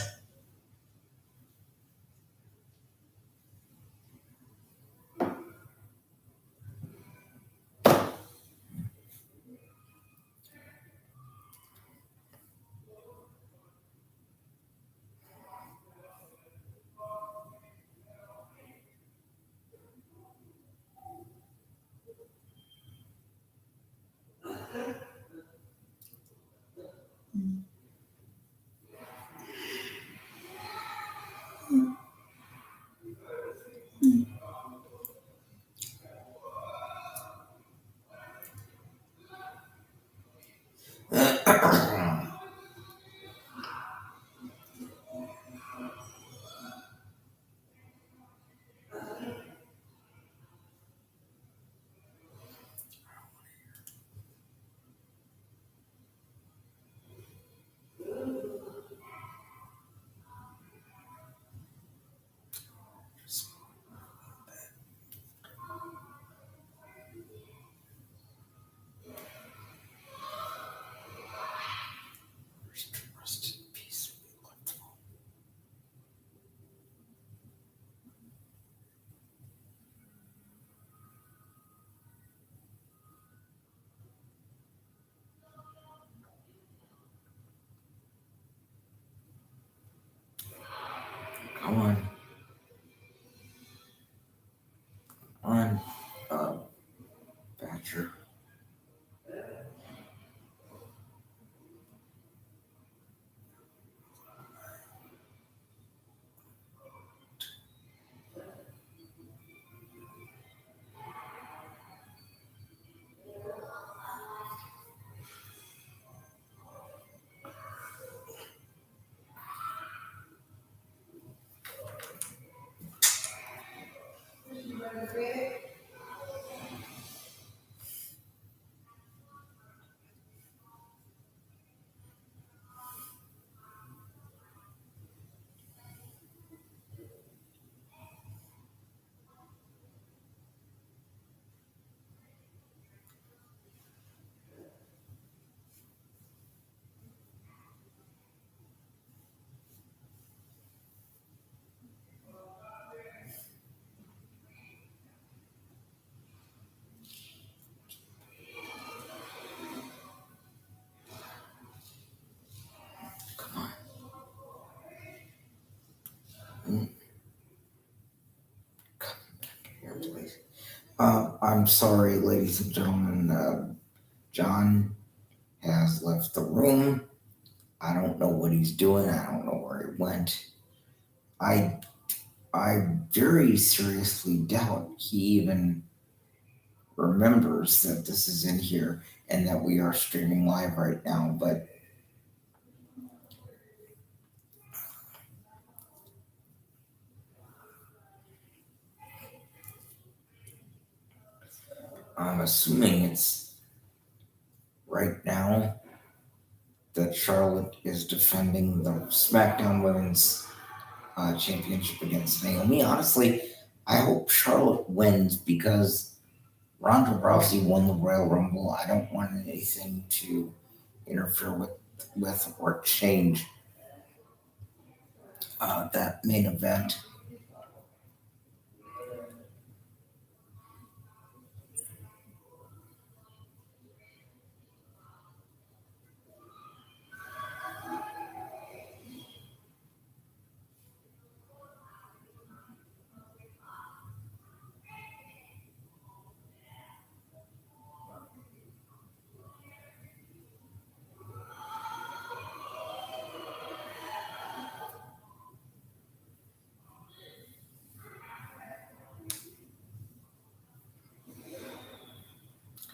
Speaker 3: Come on. Badger. Here, please. I'm sorry, ladies and gentlemen. John has left the room. I don't know what he's doing. I don't know where he went. I very seriously doubt he even remembers that this is in here and that we are streaming live right now. But I'm assuming it's right now that Charlotte is defending the SmackDown Women's Championship against Naomi. Honestly, I hope Charlotte wins because Ronda Rousey won the Royal Rumble. I don't want anything to interfere with or change that main event.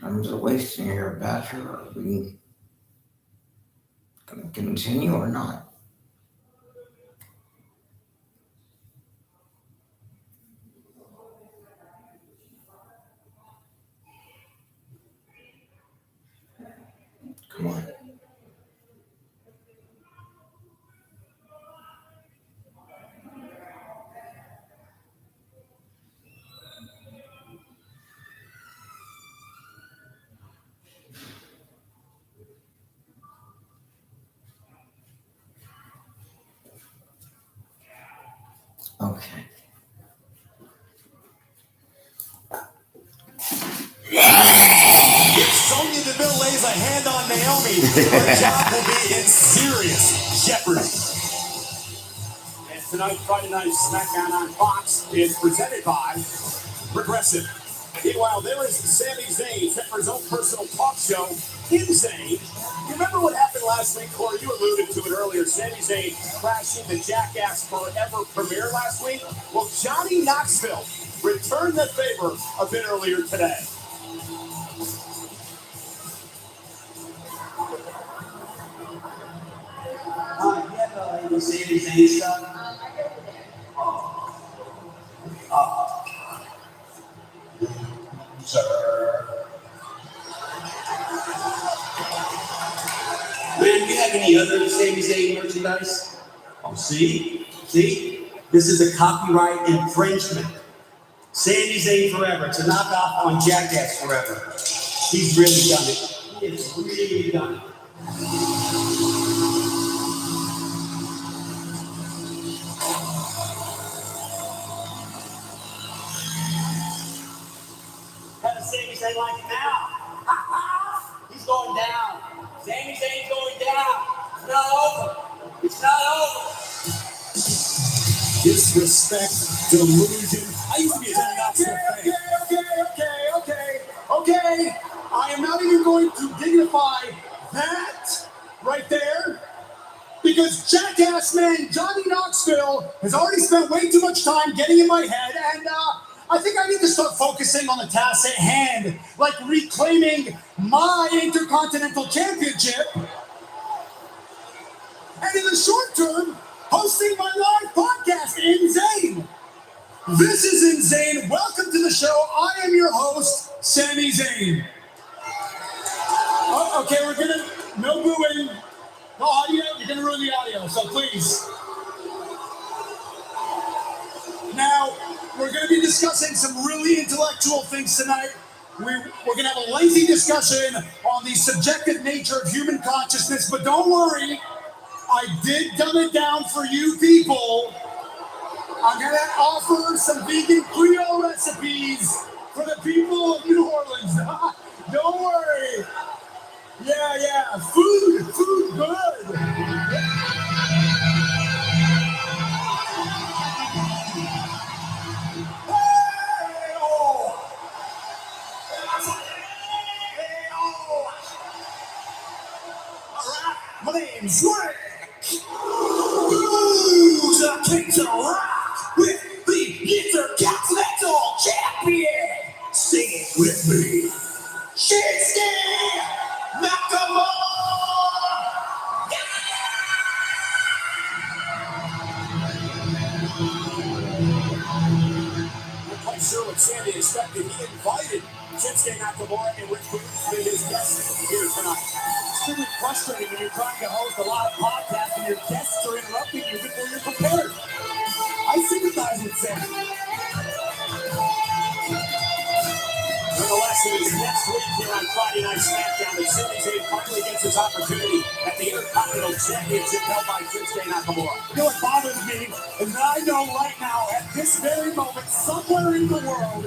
Speaker 3: I'm just wasting your battery. Are we going to continue or not? Come on. Okay.
Speaker 1: If Sonya Deville lays a hand on Naomi, her job will be in serious jeopardy. And tonight, Friday Night Smackdown on Fox is presented by Progressive. Meanwhile, there is Sami Zayn set for his own personal talk show in Zayn. You remember what happened last week, Corey? You alluded to it earlier. Sami Zayn crashing the Jackass Forever premiere last week. Well, Johnny Knoxville returned the favor a bit earlier today.
Speaker 7: You have any Sami Zayn stuff? Sir. Man, do you have any other Sami Zayn merchandise? Oh, see? This is a copyright infringement. Sami Zayn Forever. It's a knockoff on Jackass Forever. He's really done it. He has really done it. Have a Sami Zayn like now. He's going down. Sami Zayn's going down. It's not over. It's not over.
Speaker 1: Disrespect, delusion. I used to be a Johnny Knoxville fan.
Speaker 7: Okay. I am not even going to dignify that right there. Because Jackass man Johnny Knoxville has already spent way too much time getting in my head, and I think I need to start focusing on the task at hand, like reclaiming my Intercontinental Championship, and in the short term, hosting my live podcast in Zayn. This is Insane. Welcome to the show. I am your host, Sami Zayn. Oh, okay, we're gonna, no booing, no audio, you're gonna ruin the audio, so please. Now, we're gonna be discussing some really intellectual things tonight. We're gonna have a lengthy discussion on the subjective nature of human consciousness, but don't worry, I did dumb it down for you people. I'm gonna offer some vegan Creole recipes for the people of New Orleans. Don't worry. Yeah, food good. Alright, my name's Rick. Who's a king to rock with the Intercontinental Champion? Sing it with me. Shinsuke Nakamura!
Speaker 1: I'm quite sure what Sandy expected. He invited Shinsuke Nakamura and Rick Boots to be his guests here tonight. It's really frustrating when you're trying to host a live podcast and your guests are interrupting you before you're prepared. I sympathize with Sandy. Nonetheless, it is next week here on Friday Night Smackdown that Sami Zayn finally gets his opportunity at the Intercontinental Championship held by Shinsuke Nakamura.
Speaker 7: You know what bothers me is that I know right now, at this very moment, somewhere in the world,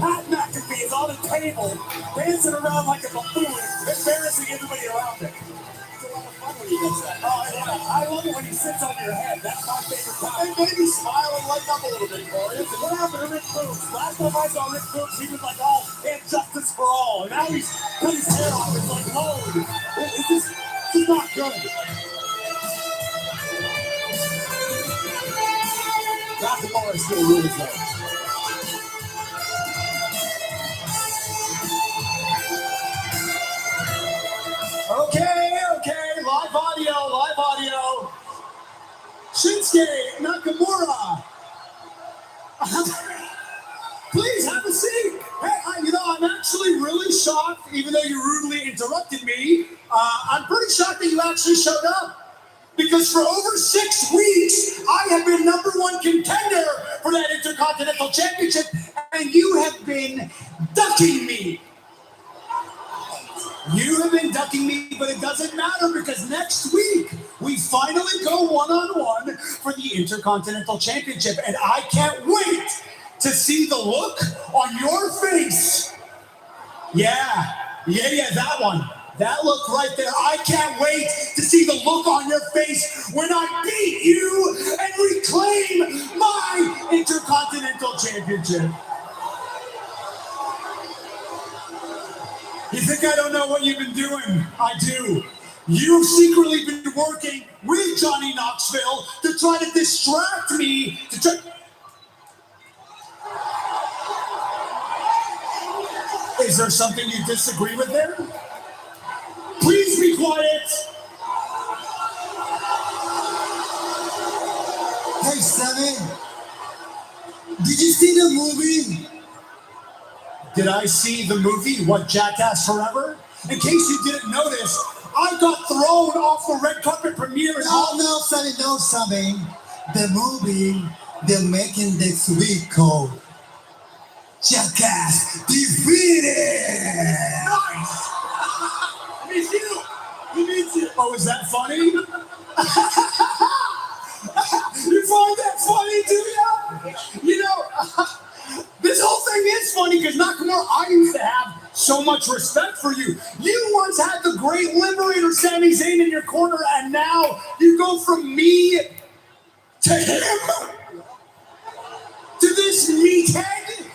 Speaker 7: Pat McAfee is on a table, dancing around like a buffoon, embarrassing everybody around him.
Speaker 1: It's a lot of fun when he does that.
Speaker 7: Oh, yeah. I love it when he sits on your head. That's my favorite part.
Speaker 1: It made me smile and lighten up a little bit, Corey.
Speaker 7: What happened to Rick Boots? Last time I saw Rick Boots, he was like, oh, and justice for all. And now he's cut his hair off. It's like, Lord, this is not good.
Speaker 1: Nakamura is still really good. live audio. Shinsuke Nakamura. Please have a seat. Hey, I'm actually really shocked, even though you rudely interrupted me. I'm pretty shocked that you actually showed up. Because for over 6 weeks, I have been #1 contender for that Intercontinental Championship, and you have been ducking me. You have been ducking me, but it doesn't matter because next week, we finally go one-on-one for the Intercontinental Championship, and I can't wait to see the look on your face. Yeah, that one. That look right there. I can't wait to see the look on your face when I beat you and reclaim my Intercontinental Championship. You think I don't know what you've been doing? I do. You've secretly been working with Johnny Knoxville to try to distract me. Is there something you disagree with there? Please be quiet.
Speaker 11: Hey, Sammy. Did you see the movie?
Speaker 1: Did I see the movie, What Jackass Forever? In case you didn't notice, I got thrown off the red carpet premiere.
Speaker 11: No, Sammy. The movie they're making this week called Jackass Defeated.
Speaker 1: Nice. Me too. Oh, is that funny? You find that funny, do you? This whole thing is funny because Nakamura, I used to have so much respect for you. You once had the great liberator Sami Zayn in your corner, and now you go from me to him? To this meathead?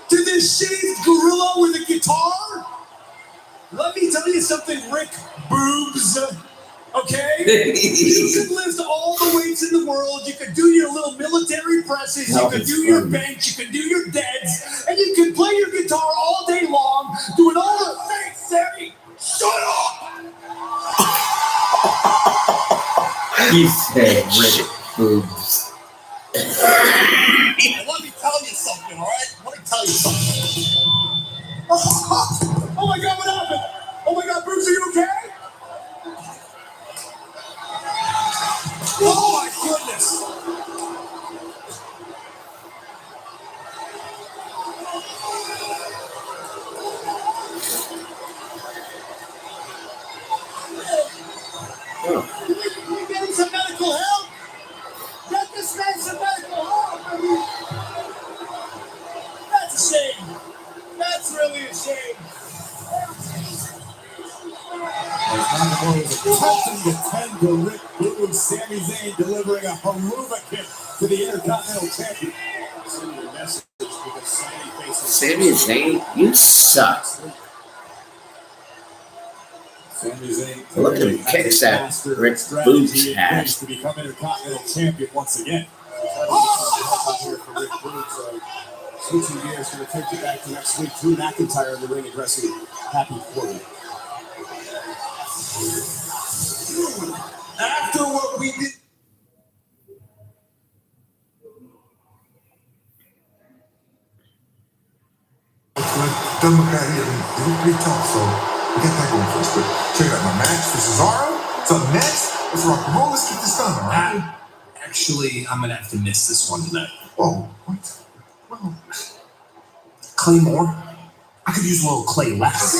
Speaker 1: To this shaved gorilla with a guitar? Let me tell you something, Rick Boobs. Okay? You could lift all the weights in the world. You could do your little military presses. You could do your bench. You could do your deads. And you could play your guitar all day long, doing all the things, Sammy. Shut up!
Speaker 3: He said Rick Boobs.
Speaker 1: Let me tell you something, all right? Let me tell you something. Oh my God, what happened? Oh my God, Bruce, are you okay? Oh my goodness. Can we get him some medical help? Get this man some medical help. I mean, that's a shame. That's really a shame. Attempting to tend to Rick Boobs, Sami Zayn delivering a Haruva kick to the Intercontinental Champion. Send your message because
Speaker 2: Sami Zayn, you suck.
Speaker 1: Sami Zayn
Speaker 2: Look at him kicks that Rick Boobs ass.
Speaker 1: to become Intercontinental Champion once again. Switching gears, going to take you back to next week. Drew McIntyre in the ring addressing Happy Corbin. After what we did.
Speaker 5: Doesn't look bad here. They look pretty tough, so we got that going for us. But check it out, my match for Cesaro. It's up next. Let's rock and roll. Let's get this done, all right?
Speaker 12: Actually, I'm gonna have to miss this one tonight.
Speaker 5: Oh, what? Well,
Speaker 12: Claymore? I could use a little clay less.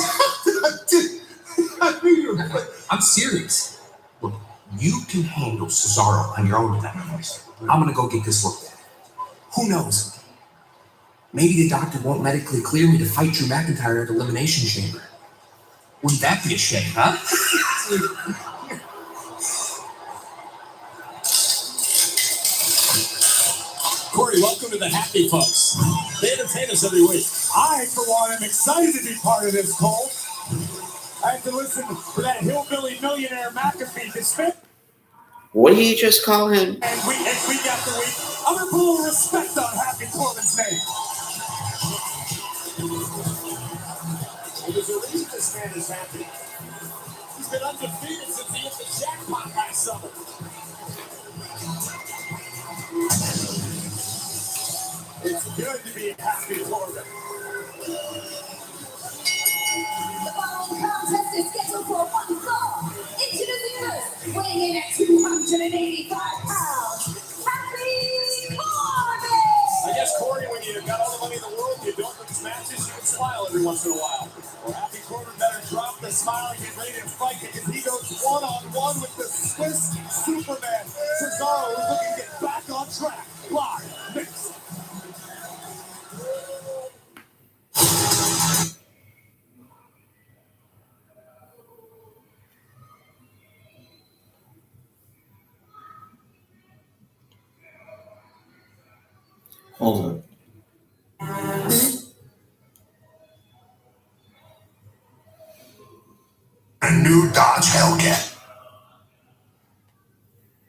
Speaker 5: I knew you were.
Speaker 12: I'm serious. Look, you can handle Cesaro on your own with that noise. I'm gonna go get this looked at. Who knows? Maybe the doctor won't medically clear me to fight Drew McIntyre at Elimination Chamber. Wouldn't that be a shame, huh?
Speaker 1: Corey, welcome to the Happy Folks. They entertain us every week. I, for one, am excited to be part of this cult. I have to listen to that hillbilly millionaire McAfee to spit.
Speaker 2: What did you just call him?
Speaker 1: And week after week, I'm going to put a little respect on Happy Corbin's name. Well, there's a reason this man is happy. He's been undefeated since he hit the jackpot last summer. It's good to be Happy Corbin.
Speaker 4: The following contest is scheduled for one fall. Introducing first, weighing in at 285 pounds, Happy Corbin!
Speaker 1: I guess, Corey, when you've got all the money in the world, you don't lose matches, you can smile every once in a while. Well, Happy Corbin better drop the smile and get ready to fight because he goes one-on-one with the Swiss Superman. Cesaro is looking to get back on track. Live, next.
Speaker 3: Hold on.
Speaker 10: A new Dodge Hellcat.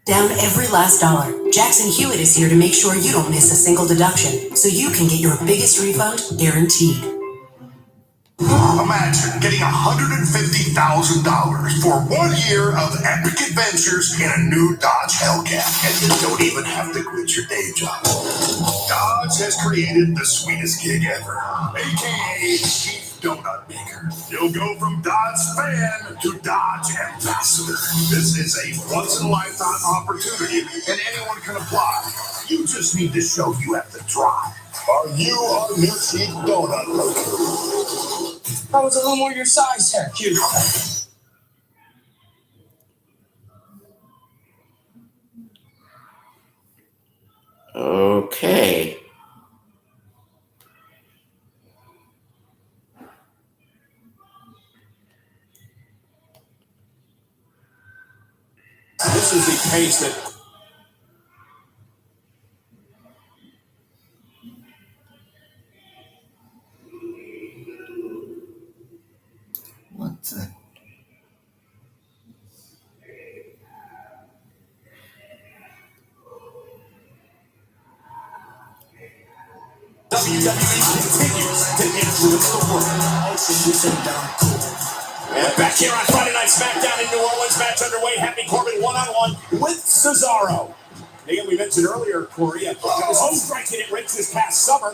Speaker 13: Down every last dollar. Jackson Hewitt is here to make sure you don't miss a single deduction, so you can get your biggest refund guaranteed.
Speaker 10: Imagine getting $150,000 for 1 year of epic adventures in a new Dodge Hellcat, and you don't even have to quit your day job. Dodge has created the sweetest gig ever, aka Chief Donut Maker. You'll go from Dodge fan to Dodge ambassador. This is a once-in-a-lifetime opportunity, and anyone can apply. You just need to show you have the drive. Are you our new Chief Donut Maker?
Speaker 9: I was a little more your size there, cute.
Speaker 2: Okay.
Speaker 1: This is the pace that
Speaker 3: What the?
Speaker 1: WWE continues to influence the world. And back here on Friday Night Smackdown in New Orleans, match underway. Happy Corbin one-on-one with Cesaro. Again, we mentioned earlier, Corey, he was striking it rich this past summer.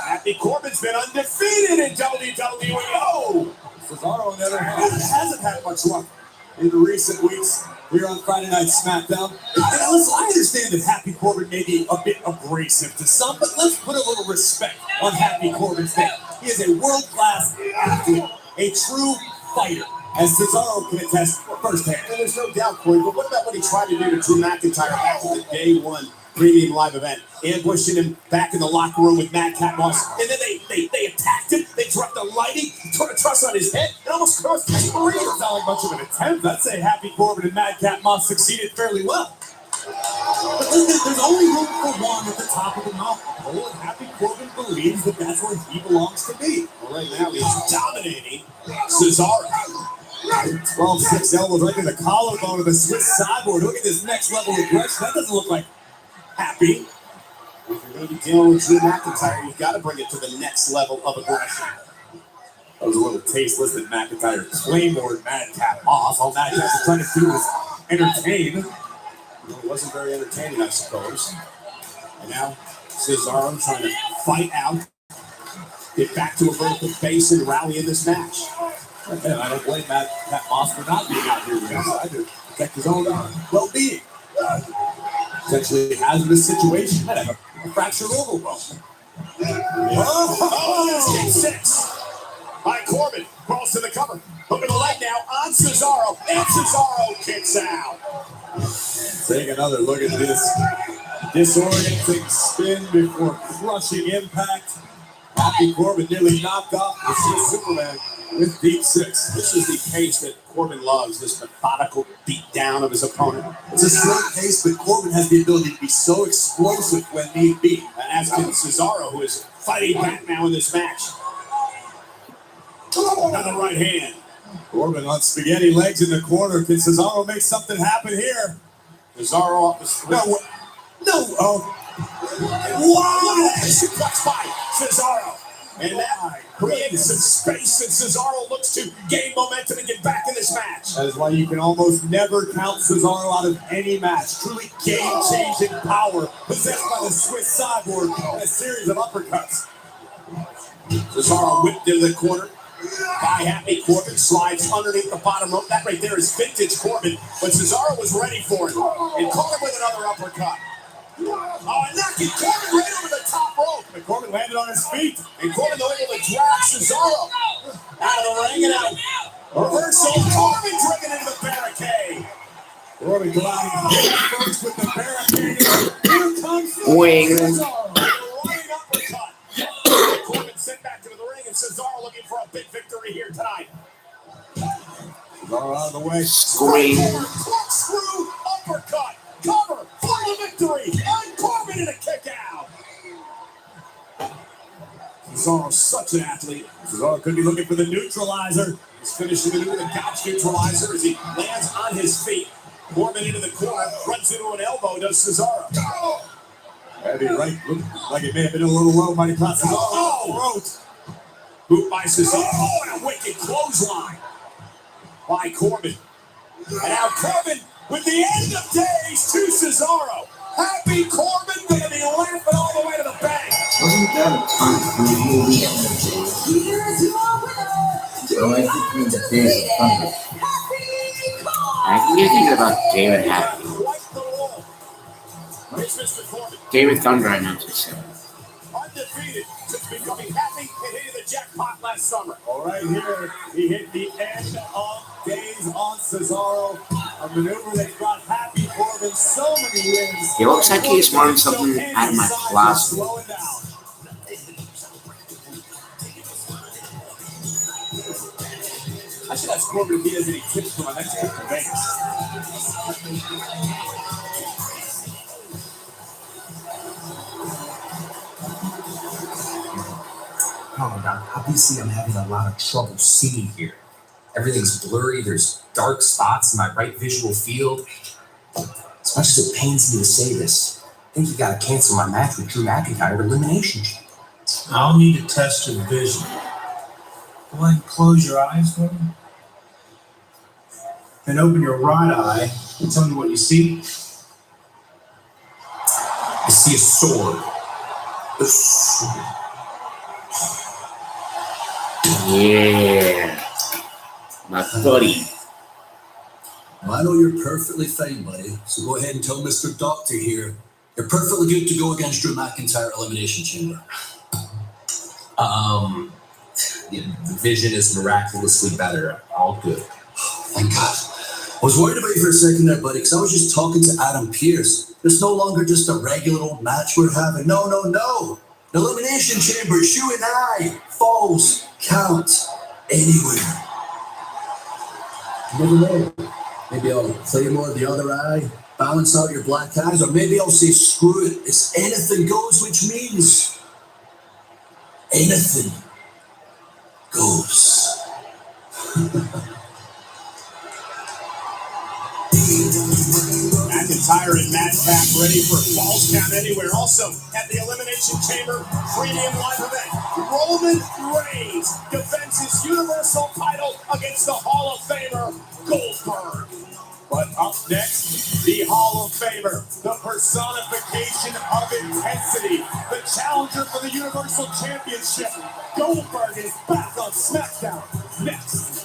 Speaker 1: Happy Corbin's been undefeated in WWE. Oh!
Speaker 9: Cesaro, on the other hand, hasn't had much luck in the recent weeks here on Friday Night Smackdown. And listen, I understand that Happy Corbin may be a bit abrasive to some, but let's put a little respect on Happy Corbin's name. He is a world-class athlete, a true fighter, as Cesaro can attest firsthand.
Speaker 1: And there's no doubt, Corey, but what about what he tried to do to Drew McIntyre after the Day 1 premium live event? Ambushing him back in the locker room with Madcap Moss, and then they attacked him, they dropped the lighting, put a truss on his head, and almost crossed his career.
Speaker 9: It's not like much of an attempt. I'd say Happy Corbin and Madcap Moss succeeded fairly well. But listen, there's only room for one at the top of the mountain. Oh, and Happy Corbin believes that that's where he belongs to be.
Speaker 1: Well, right now he's dominating Cesaro.
Speaker 9: 12-6 elbows right in the collarbone of the Swiss sideboard. Look at this next level of aggression. That doesn't look like Happy.
Speaker 1: If you're going to be dealing with Drew McIntyre, you've got to bring it to the next level of aggression.
Speaker 9: That was a little tasteless that McIntyre claymored Madcap Moss. All Madcap was trying to do was entertain.
Speaker 1: Well, it wasn't very entertaining, I suppose. And now Cesaro trying to fight out, get back to a vertical base and rally in this match.
Speaker 9: And I don't blame Madcap Moss for not being out here with us. I do protect his own well-being. Potentially hazardous situation. Might have a fractured orbital bone.
Speaker 1: Oh, that's game 6. By Corbin, crawls to the cover. Hook of the leg now on Cesaro, and Cesaro kicks out.
Speaker 9: Take another look at this disorienting spin before crushing impact. Happy Corbin nearly knocked off the Swiss Superman with deep 6.
Speaker 1: This is the pace that Corbin loves, this methodical beat down of his opponent.
Speaker 9: It's a slow pace, but Corbin has the ability to be so explosive when need be.
Speaker 1: And as can Cesaro, who is fighting back now in this match. Another right hand.
Speaker 9: Corbin on spaghetti legs in the corner. Can Cesaro make something happen here?
Speaker 1: Cesaro off the split.
Speaker 9: No.
Speaker 1: Wow! Suplex by Cesaro.
Speaker 9: And that creates some space, and Cesaro looks to gain momentum and get back in this match. That is why you can almost never count Cesaro out of any match. Truly game-changing power possessed by the Swiss cyborg and a series of uppercuts. Cesaro whipped into the corner by Happy Corbin, slides underneath the bottom rope. That right there is vintage Corbin, but Cesaro was ready for it and caught him with another uppercut. Oh, and knocking Corbin right over the top rope. And Corbin landed on his feet, and Corbin was able to drag Cesaro out of the ring and out. Reversal, Corbin driven into the barricade. Corbin go out and hit first with the barricade. Here comes Cesaro. Running uppercut. Corbin sent back to the ring, and Cesaro looking for a big victory here tonight. Cesaro out of the way.
Speaker 2: Scream.
Speaker 9: Corkscrew uppercut. Cover for the victory. And Corbin in a kick out. Cesaro's such an athlete. Cesaro could be looking for the neutralizer. He's finishing the maneuver, the couch neutralizer, as he lands on his feet. Corbin into the corner, runs into an elbow, does Cesaro. Heavy right, looked like it may have been a little low, mighty caught Cesaro. Oh, throat. Boot by Cesaro. Oh, and a wicked clothesline by Corbin. And now Corbin with the end of days to Cesaro. Happy Corbin gonna be laughing all the way to the bank.
Speaker 3: Wasn't that a ton of movie? So I think in the day of Thunder.
Speaker 2: I think you're thinking about David Happy.
Speaker 9: Here's Mr. Corbin.
Speaker 2: David Thunder, I meant to say.
Speaker 9: Undefeated since becoming happy and hitting the jackpot last summer. All right, here he hit the end of days on Cesaro. A maneuver that brought Happy Corbin so many wins.
Speaker 2: He looks like he's wanting something out of my closet.
Speaker 9: I should ask Corbin if he has any tips for my next trip to Vegas.
Speaker 12: Oh, Doc, obviously I'm having a lot of trouble seeing here. Everything's blurry, there's dark spots in my right visual field. As much as it pains me to say this, I think you gotta cancel my match with Drew McIntyre at Elimination Chamber.
Speaker 7: I'll need to test your vision. Go ahead and close your eyes for me. And open your right eye and tell me what you see.
Speaker 12: I see a sword. A sword.
Speaker 2: Yeah. My buddy.
Speaker 14: Well, I know you're perfectly fine, buddy, so go ahead and tell Mr. Doctor here you're perfectly good to go against Drew McIntyre at Elimination Chamber.
Speaker 12: The vision is miraculously better. All good.
Speaker 14: Thank God. I was worried about you for a second there, buddy, because I was just talking to Adam Pearce. It's no longer just a regular old match we're having. No. The Elimination Chamber, you and I, falls count anywhere. You never know. Maybe I'll play more of the other eye, balance out your black eyes, or maybe I'll say screw it. It's anything goes, which means anything goes.
Speaker 9: McIntyre and Madcap ready for Falls Count Anywhere. Also at the Elimination Chamber premium live event, Roman Reigns defends his Universal title against the Hall of Famer Goldberg. But up next, the Hall of Famer, the personification of intensity, the challenger for the Universal Championship. Goldberg is back on Smackdown next.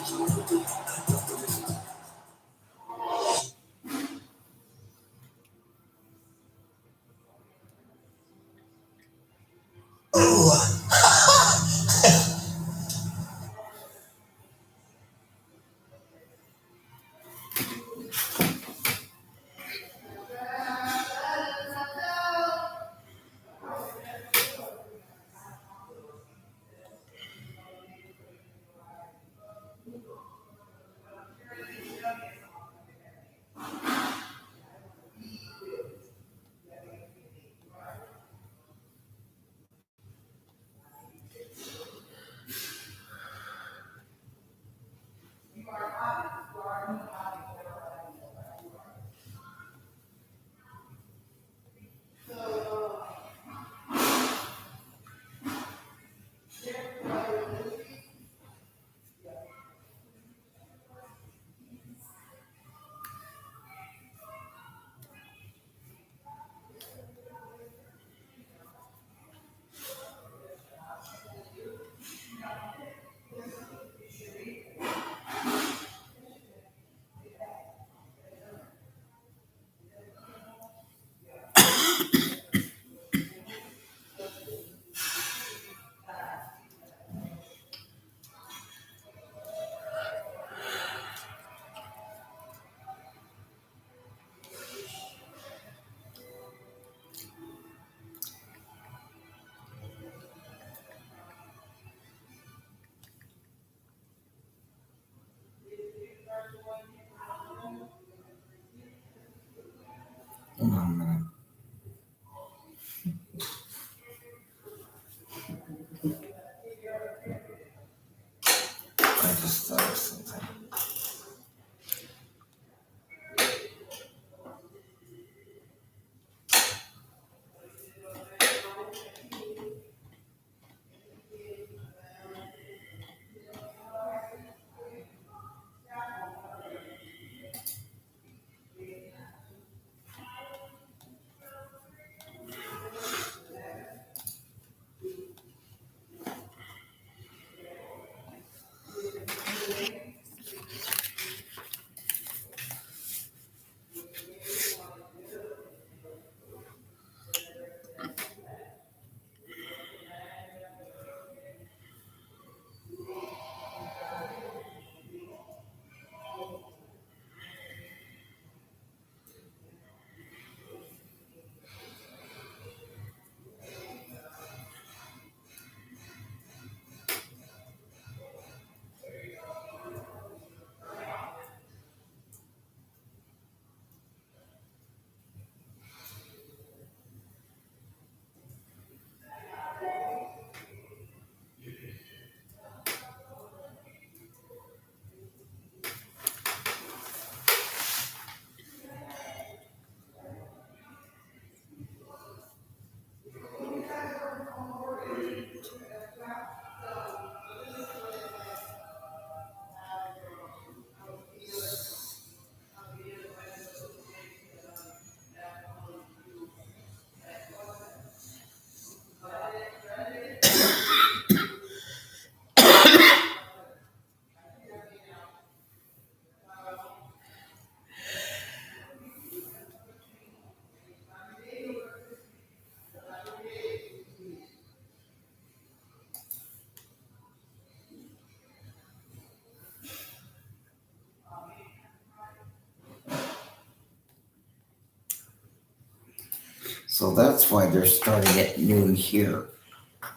Speaker 3: So that's why they're starting at noon here.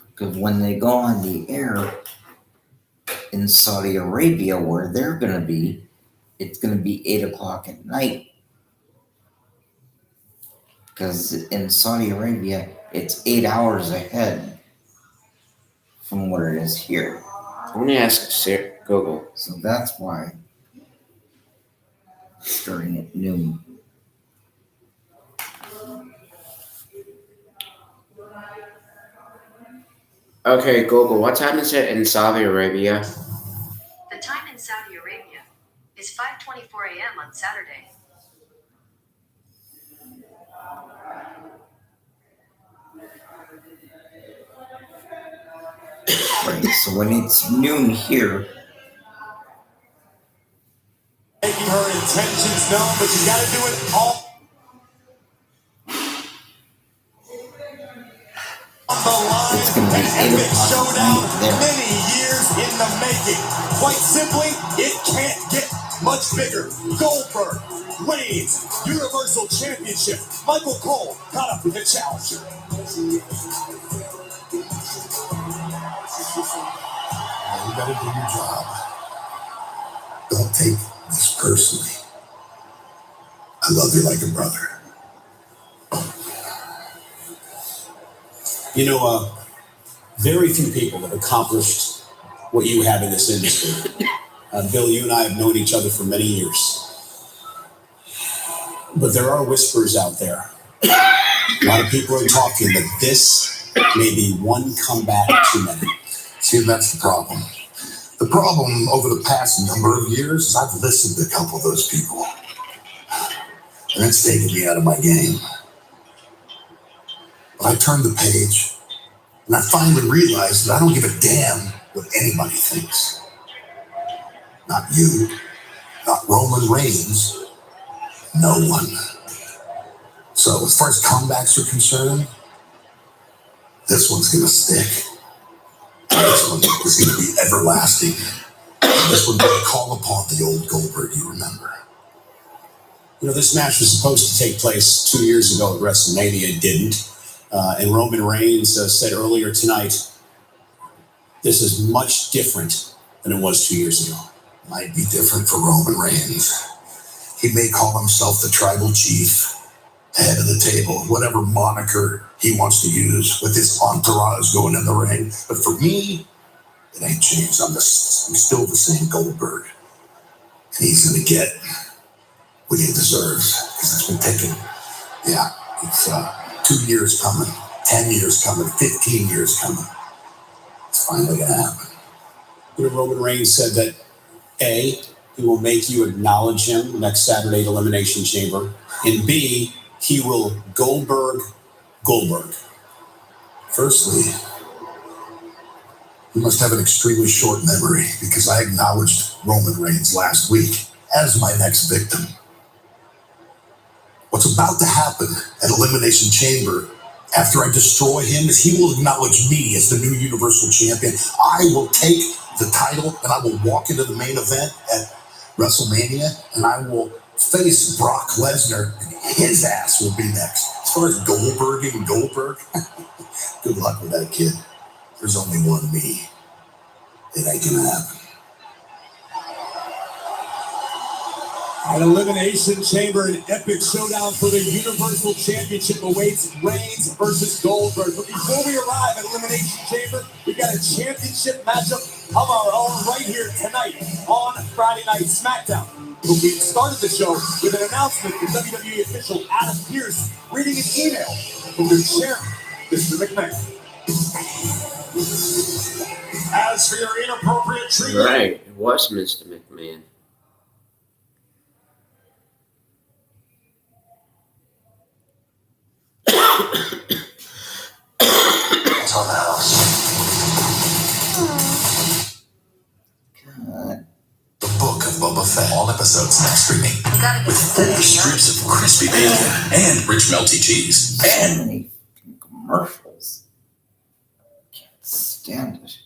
Speaker 3: Because when they go on the air in Saudi Arabia, where they're going to be, it's going to be 8 o'clock at night. Because in Saudi Arabia, it's 8 hours ahead from what it is here.
Speaker 2: Let me ask Google.
Speaker 3: So that's why starting at noon.
Speaker 2: Okay, Google, what time is it in Saudi Arabia?
Speaker 13: The time in Saudi Arabia is 5:24 a.m. on Saturday.
Speaker 3: Right, so when it's noon here,
Speaker 9: Making her intentions known, but you gotta do it all on the line.
Speaker 3: it's going to be 8
Speaker 9: Epic
Speaker 3: o'clock
Speaker 9: showdown,
Speaker 3: at night there.
Speaker 9: many years in the making. Quite simply, it can't get much bigger. Goldberg, Reigns, Universal Championship. Michael Cole caught up with the challenger.
Speaker 5: You gotta do your job. Don't take this personally. I love you like a brother.
Speaker 7: You know, very few people have accomplished what you have in this industry. Bill, you and I have known each other for many years. But there are whispers out there. A lot of people are talking that this may be one comeback too many.
Speaker 5: See, that's the problem. The problem over the past number of years is I've listened to a couple of those people. And it's taken me out of my game. But I turned the page, and I finally realized that I don't give a damn what anybody thinks. Not you, not Roman Reigns, no one. So as far as comebacks are concerned, this one's gonna stick. This one is gonna be everlasting. This one will call upon the old Goldberg you remember.
Speaker 7: You know, this match was supposed to take place 2 years ago at WrestleMania. It didn't. And Roman Reigns said earlier tonight, this is much different than it was 2 years ago.
Speaker 5: Might be different for Roman Reigns. He may call himself the tribal chief, head of the table, whatever moniker he wants to use with his entourage going in the ring. But for me, it ain't changed. I'm still the same Goldberg. And he's going to get what he deserves because it's been taken. Yeah, it's 2 years coming, 10 years coming, 15 years coming. It's finally going to happen.
Speaker 7: You know, Roman Reigns said that A, he will make you acknowledge him next Saturday at Elimination Chamber, and B, he will Goldberg.
Speaker 5: Firstly, you must have an extremely short memory because I acknowledged Roman Reigns last week as my next victim. What's about to happen at Elimination Chamber after I destroy him is he will acknowledge me as the new Universal Champion. I will take the title and I will walk into the main event at WrestleMania and I will face Brock Lesnar and his ass will be next. As far as Goldberg, good luck with that, kid. There's only one me. It ain't gonna happen.
Speaker 9: At Elimination Chamber, an epic showdown for the Universal Championship awaits Reigns versus Goldberg. But before we arrive at Elimination Chamber, we got a championship matchup of our own right here tonight on Friday Night Smackdown. We started the show with an announcement from WWE official Adam Pearce reading an email from their chairman, Mr. McMahon. As for your inappropriate treatment...
Speaker 2: Right, it was Mr. McMahon.
Speaker 10: It's on the house.
Speaker 3: God.
Speaker 10: The Book of Boba Fett. All episodes now streaming. With 4 strips of crispy bacon and rich melty cheese.
Speaker 3: So many commercials. Can't stand it.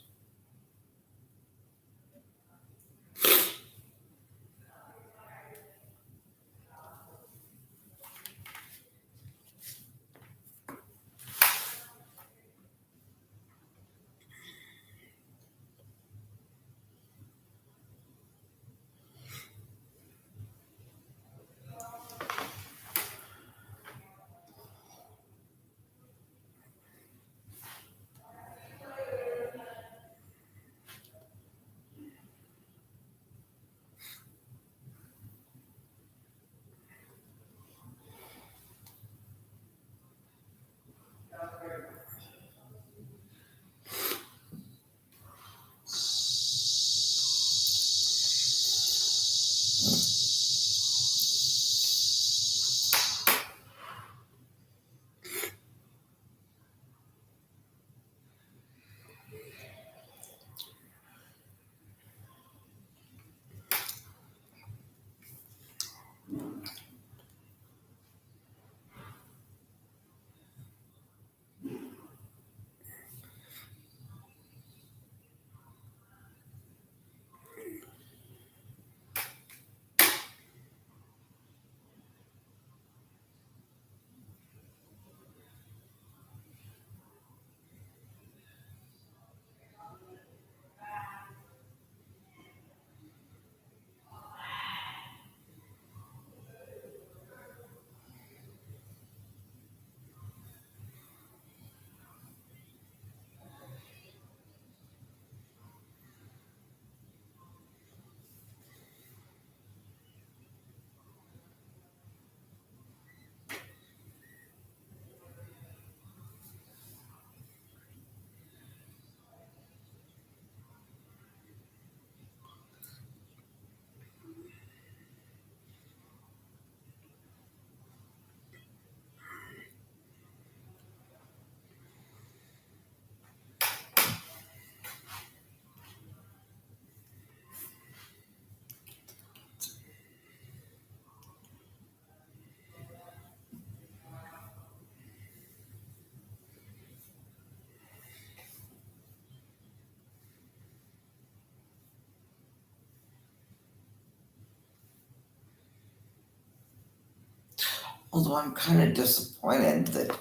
Speaker 3: Although I'm kind of disappointed that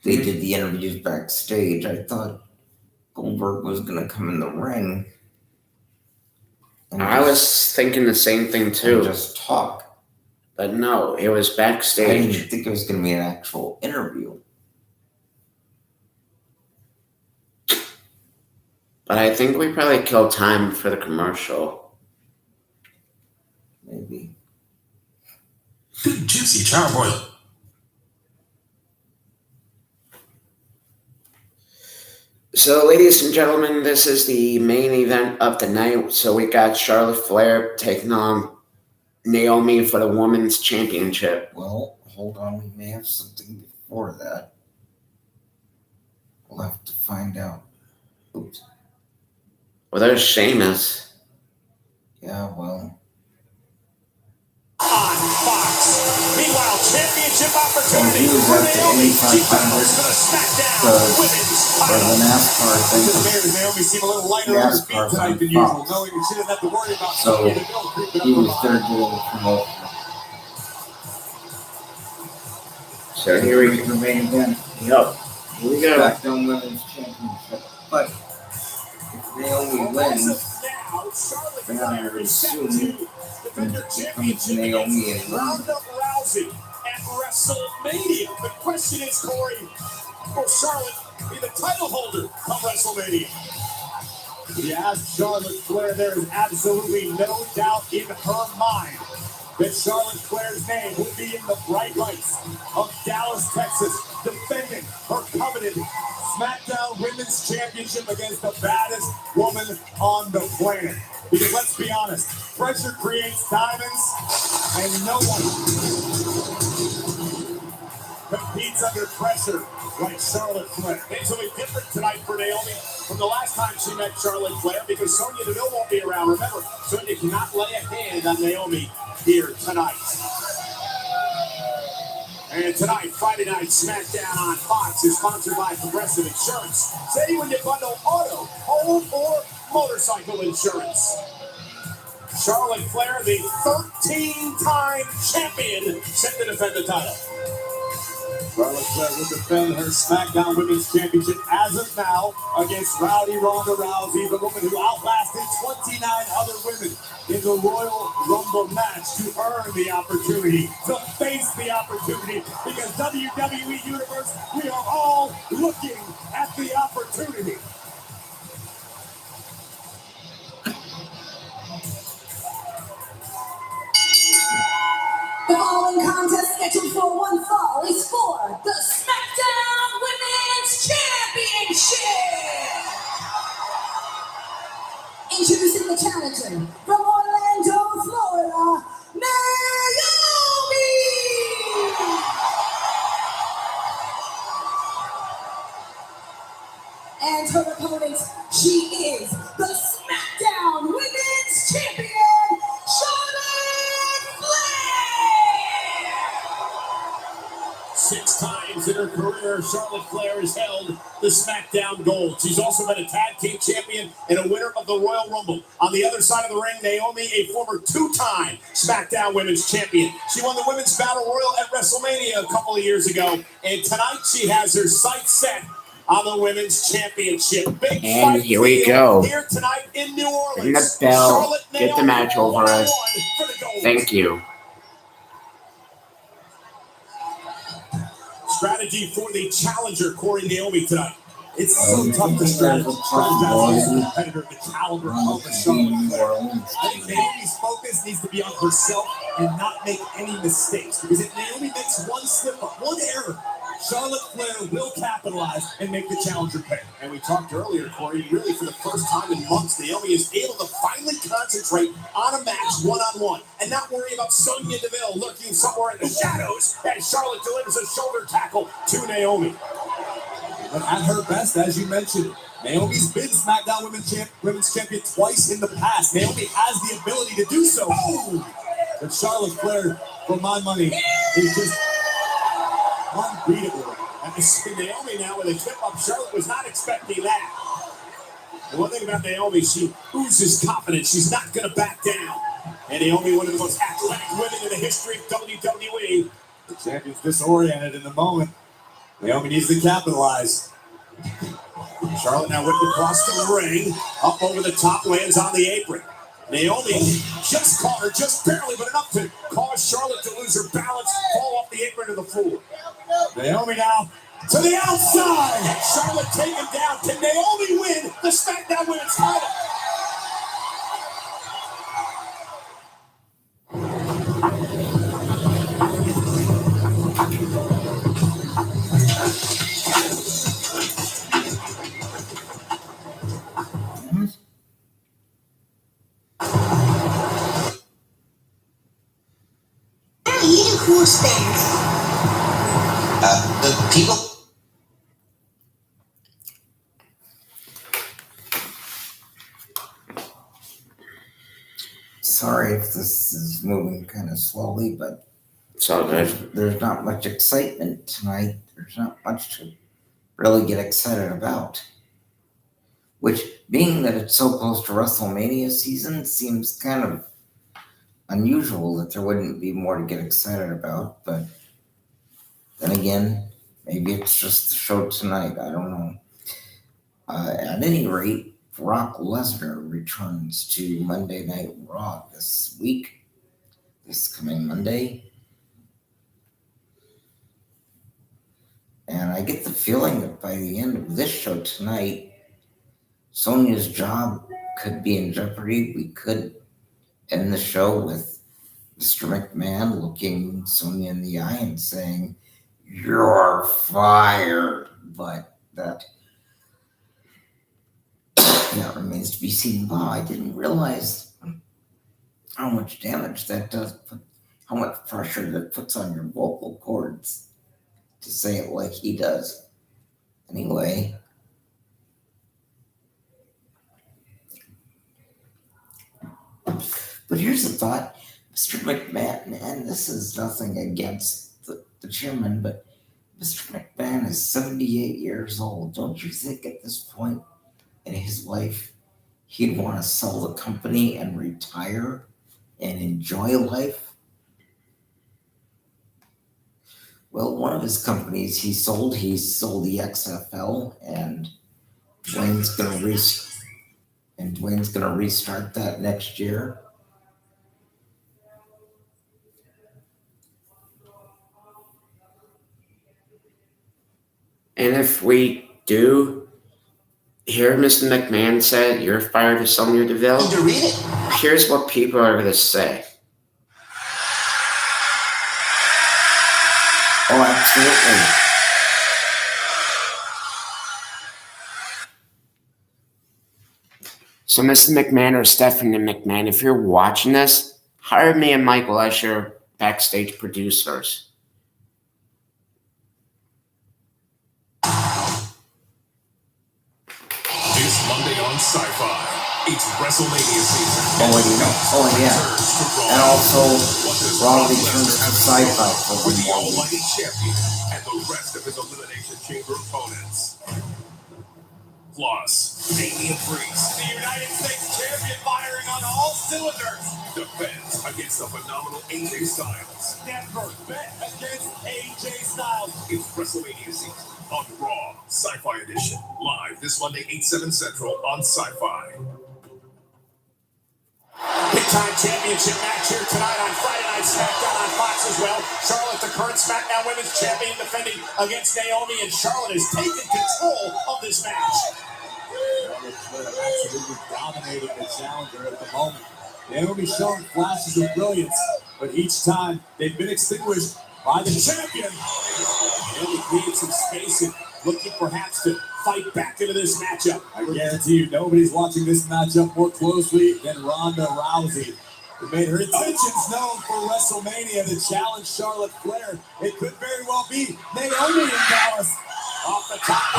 Speaker 3: they did the interviews backstage. I thought Goldberg was going to come in the ring. And
Speaker 2: I was thinking the same thing too.
Speaker 3: Just talk.
Speaker 2: But no, it was backstage.
Speaker 3: I didn't think it was going to be an actual interview.
Speaker 2: But I think we probably killed time for the commercial.
Speaker 3: Maybe.
Speaker 14: Good juicy charbroil.
Speaker 2: So, ladies and gentlemen, this is the main event of the night. So we got Charlotte Flair taking on Naomi for the Women's Championship.
Speaker 3: Well, hold on. We may have something before that. We'll have to find out. Oops.
Speaker 2: Well, there's Sheamus.
Speaker 3: Yeah, well.
Speaker 1: On Fox. Meanwhile, championship opportunity
Speaker 3: He was
Speaker 1: for
Speaker 3: at the
Speaker 1: Naomi. She
Speaker 3: 8500
Speaker 1: covers for the Smackdown Women's title.
Speaker 3: the NASCAR thing.
Speaker 1: Naomi seemed a little lighter on her feet tonight than usual, knowing she didn't have to worry about
Speaker 3: so he was there doing the promotion.
Speaker 2: So here we
Speaker 3: go. The main event.
Speaker 2: Yep. Here we go.
Speaker 3: Smackdown Women's Championship. But if Naomi wins, then I would assume it comes to Naomi and
Speaker 1: Rousey at WrestleMania. The question is, Corey, will Charlotte be the title holder of WrestleMania? Yes, Charlotte Flair, there is absolutely no doubt in her mind that Charlotte Flair's name will be in the bright lights of Dallas, Texas, defending her coveted SmackDown Women's Championship against the baddest woman on the planet. Because let's be honest, pressure creates diamonds, and no one competes under pressure like Charlotte Flair. Things will be different tonight for Naomi from the last time she met Charlotte Flair, because Sonya Deville won't be around. Remember, Sonya cannot lay a hand on Naomi here tonight. And tonight, Friday Night SmackDown on Fox is sponsored by Progressive Insurance. Say when you bundle auto, home, or motorcycle insurance. Charlotte Flair, the 13-time champion, set to defend the title. Charlotte Flair will defend her SmackDown Women's Championship as of now against Rowdy Ronda Rousey, the woman who outlasted 29 other women in the Royal Rumble match to earn the opportunity, to face the opportunity, because WWE Universe, we are all looking at the opportunity.
Speaker 4: The following contest scheduled for one fall is for the Smackdown Women's Championship. Introducing the challenger from Orlando, Florida, Naomi. And her opponent, she is the Smackdown Women's Champion, Charlotte Flair.
Speaker 1: 6 times in her career, Charlotte Flair has held the SmackDown Gold. She's also been a tag team champion and a winner of the Royal Rumble. On the other side of the ring, Naomi, a former 2-time SmackDown Women's Champion. She won the Women's Battle Royal at WrestleMania a couple of years ago, and tonight she has her sights set on the Women's Championship. Big
Speaker 2: and
Speaker 1: fight
Speaker 2: here we go.
Speaker 1: Here tonight in New Orleans.
Speaker 2: Ring the bell.
Speaker 1: Charlotte,
Speaker 2: Get the
Speaker 1: Naomi,
Speaker 2: match over.
Speaker 1: for the gold.
Speaker 2: Thank you.
Speaker 1: Strategy for the challenger, Corey, Naomi, tonight. It's so tough to strategize against a competitor of the caliber of the Charlotte Flair. I think Naomi's focus needs to be on herself and not make any mistakes. Because if Naomi makes one slip up, one error, Charlotte Flair will capitalize and make the challenger pay. And we talked earlier, Corey, really for the first time in months, Naomi is able to finally concentrate on a match one-on-one and not worry about Sonya Deville lurking somewhere in the shadows as Charlotte delivers a shoulder tackle to Naomi. But at her best, as you mentioned, Naomi's been SmackDown Women's Champion twice in the past. Naomi has the ability to do so. But Charlotte Flair, for my money, is just unbeatable. And we see Naomi now with a tip up. Charlotte was not expecting that. The one thing about Naomi, she oozes confidence. She's not going to back down. And Naomi, one of the most athletic women in the history of WWE.
Speaker 9: The champion's disoriented in the moment. Naomi needs to capitalize. Charlotte now whipped across the ring, up over the top, lands on the apron. Naomi just caught her, just barely, but enough to cause Charlotte to lose her balance, fall off the apron to the floor. Naomi now to the outside. Charlotte taken down. Can Naomi win the SmackDown Women's title?
Speaker 6: Who stands?
Speaker 3: The people. Sorry if this is moving kind of slowly, but
Speaker 2: It's all good.
Speaker 3: there's not much excitement tonight. There's not much to really get excited about. Which, being that it's so close to WrestleMania season, seems kind of unusual that there wouldn't be more to get excited about. But then again, maybe it's just the show tonight. I don't know. At any rate, Brock Lesnar returns to Monday Night Raw this week, this coming Monday. And I get the feeling that by the end of this show tonight, Sonya's job could be in jeopardy. We could end the show with Mr. McMahon looking Sonya in the eye and saying, "You're fired." But that remains to be seen. Wow, I didn't realize how much damage that does, how much pressure that puts on your vocal cords to say it like he does. Anyway, but here's the thought, Mr. McMahon, and this is nothing against the chairman, but Mr. McMahon is 78 years old. Don't you think at this point in his life, he'd want to sell the company and retire and enjoy life? Well, one of his companies he sold the XFL, and Dwayne's going to restart that next year.
Speaker 2: And if we do hear Mr. McMahon say, "You're fired to Sonya Deville," here's what people are going to say.
Speaker 3: Oh, absolutely.
Speaker 2: So, Mr. McMahon or Stephanie McMahon, if you're watching this, hire me and Michael as your backstage producers.
Speaker 10: This Monday on Sci-Fi, it's WrestleMania season.
Speaker 3: Oh yeah. And also, Raw returns to Sci-Fi for
Speaker 10: with
Speaker 3: one
Speaker 10: the
Speaker 3: more week.
Speaker 10: almighty champion and the rest of his Elimination Chamber opponents. Plus, Damian Priest,
Speaker 9: The United States champion, firing on all cylinders.
Speaker 10: defends against the phenomenal AJ Styles.
Speaker 9: Never bet against AJ Styles.
Speaker 10: It's WrestleMania season on Raw, Sci-Fi Edition. Live this Monday, 8/7 Central on Sci-Fi.
Speaker 9: Big time championship match here tonight on Friday Night Smackdown on Fox as well. Charlotte, the current SmackDown Women's Champion, defending against Naomi, and Charlotte has taken control of this match. Charlotte Flair absolutely dominating the challenger at the moment. Naomi showing flashes of brilliance, but each time they've been extinguished by the champion. Naomi creates some space and looking perhaps to fight back into this matchup. I guarantee you nobody's watching this matchup more closely than Ronda Rousey, who made her intentions known for WrestleMania to challenge Charlotte Flair. It could very well be Naomi in Dallas. Off the top.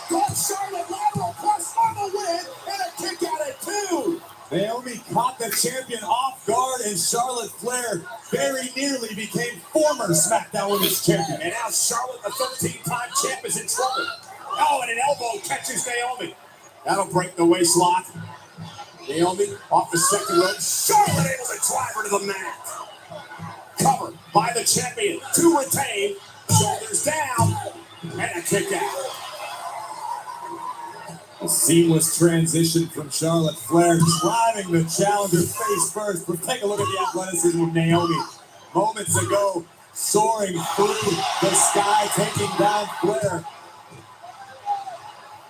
Speaker 9: Got Charlotte lateral plus on the win and a kick out at 2. Naomi caught the champion off guard, and Charlotte Flair very nearly became former SmackDown Women's Champion. And now Charlotte, the 13-time champ, is in trouble. Oh, and an elbow catches Naomi. That'll break the waist lock. Naomi off the second rope. Charlotte able to drive her to the mat. Cover. by the champion to retain. Shoulders down, and a kick out. A seamless transition from Charlotte Flair, driving the challenger face first. But take a look at the athleticism of Naomi. Moments ago, soaring through the sky, taking down Flair.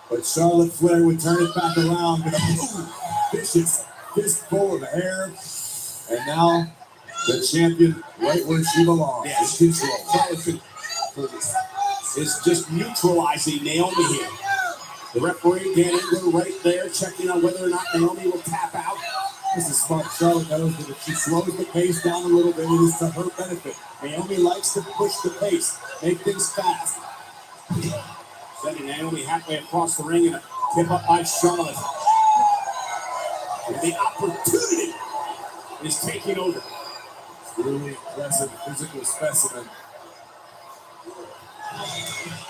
Speaker 9: But Charlotte Flair would turn it back around with a vicious fistful of hair. And now, the champion right where she belongs. Yeah, in control. Charlotte is just neutralizing Naomi here. The referee, Dan Engler, right there, checking on whether or not Naomi will tap out. This is smart. Charlotte knows that if she slows the pace down a little bit, it is to her benefit. Naomi likes to push the pace, make things fast. Sending Naomi halfway across the ring and a tip up by Charlotte. And the opportunity is taking over. Really impressive physical specimen.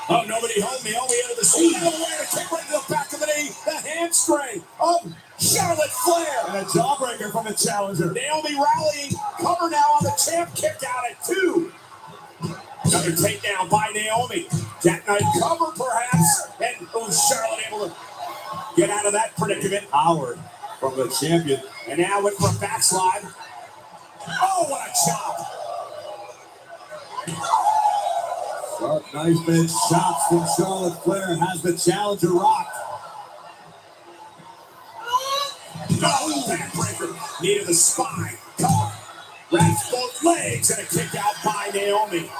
Speaker 9: Oh, nobody home. Naomi out of the scene. A kick right to the back of the knee. The hamstring of Charlotte Flair. And a jawbreaker from the challenger. Naomi rallying. Cover now on the champ. Kicked out at 2. Another takedown by Naomi. Jackknife cover perhaps. And Charlotte able to get out of that predicament. Howard from the champion. And now went for a backslide. Oh, what a chop. Sharp knife edge shots from Charlotte Flair has the challenger rocked. Oh, backbreaker. Knee to the spine. Cover. Wraps both legs and a kick out by Naomi.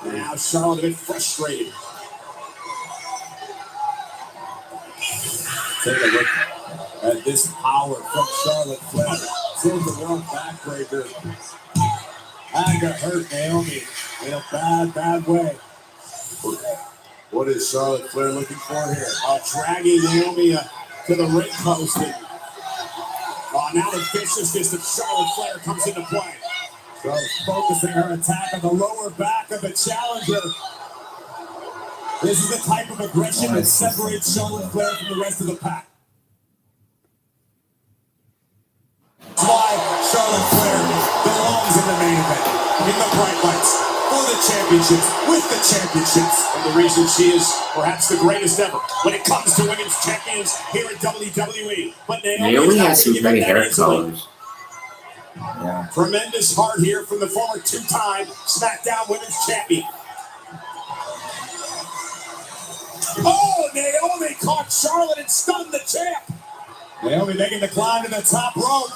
Speaker 9: And now Charlotte a bit frustrated. Take a look at this power from Charlotte Flair. Throws the one backbreaker. Had to hurt Naomi in a bad way. What is Charlotte Flair looking for here? Dragging Naomi to the ring post. Now the viciousness of Charlotte Flair comes into play. Charlotte's focusing her attack on the lower back of the challenger. This is the type of aggression that separates Charlotte Flair from the rest of the pack. That's why Charlotte Flair belongs in the main event, in the bright lights, for the championships, with the championships. And the reason she is perhaps the greatest ever when it comes to women's champions here in WWE. But
Speaker 2: Naomi has some pretty hair colors.
Speaker 3: Yeah.
Speaker 9: Tremendous heart here from the former 2-time Smackdown Women's Champion. Oh, Naomi caught Charlotte and stunned the champ. Naomi making the climb to the top rope.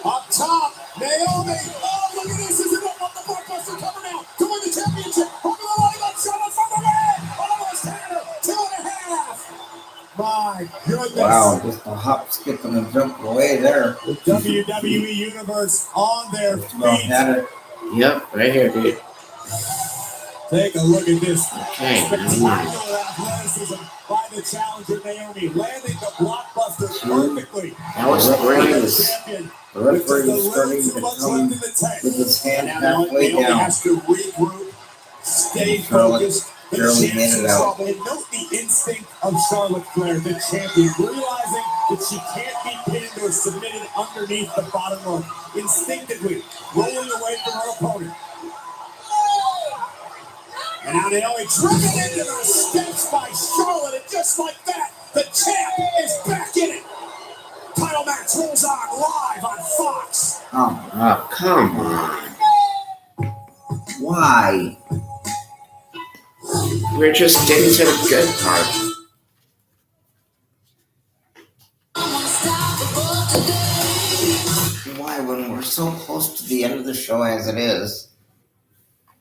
Speaker 9: Up top, Naomi. Oh, look at this. This is up the blockbuster cover now to win the championship. Over the line on Charlotte from the ring. Almost had her. 2.5. My goodness.
Speaker 3: Wow, just a hop, skip, and a jump away there.
Speaker 9: The WWE Universe on their feet.
Speaker 3: Had it.
Speaker 2: Yep, right here, dude.
Speaker 9: Take a look at this.
Speaker 2: Okay,
Speaker 9: Spectacular athleticism by the challenger Naomi, landing the blockbuster perfectly.
Speaker 2: That was great.
Speaker 3: The referee is starting to come with his hand halfway
Speaker 9: Naomi
Speaker 3: down.
Speaker 9: has to regroup, stay focused. The
Speaker 3: barely
Speaker 9: champ's
Speaker 3: made
Speaker 9: in
Speaker 3: it out.
Speaker 9: trouble. And note the instinct of Charlotte Flair, the champion, realizing that she can't be pinned or submitted underneath the bottom rope. Instinctively rolling away from her opponent. And now Naomi driven into the steps by Charlotte, and just like that, the champ is back in it. Title match rolls on live on Fox.
Speaker 2: Oh, come on.
Speaker 3: Why?
Speaker 2: We're just getting to the good part.
Speaker 3: Why, when we're so close to the end of the show as it is,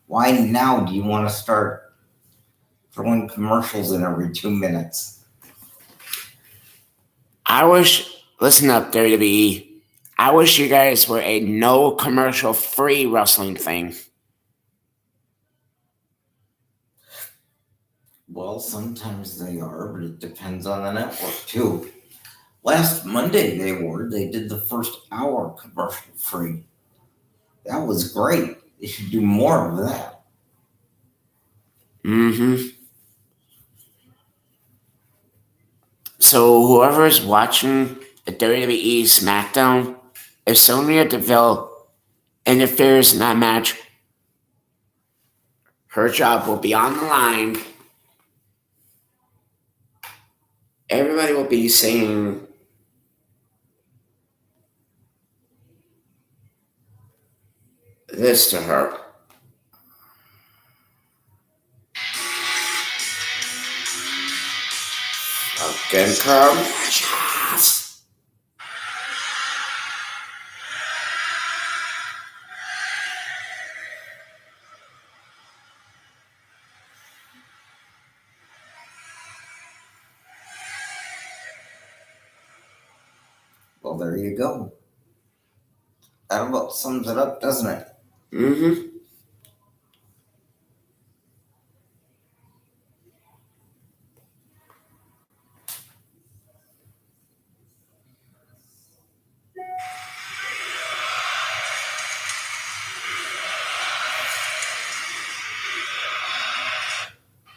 Speaker 3: why now do you want to start throwing commercials in every 2 minutes?
Speaker 2: Listen up, WWE. I wish you guys were a no commercial free wrestling thing.
Speaker 3: Well, sometimes they are, but it depends on the network too. Last Monday they did the first hour commercial free. That was great. They should do more of that.
Speaker 2: Mm-hmm. So whoever's watching the WWE Smackdown, if Sonya Deville interferes in that match, her job will be on the line. Everybody will be saying this to her. Again, come.
Speaker 3: Well, there you go. That about sums it up, doesn't it?
Speaker 2: Mm-hmm.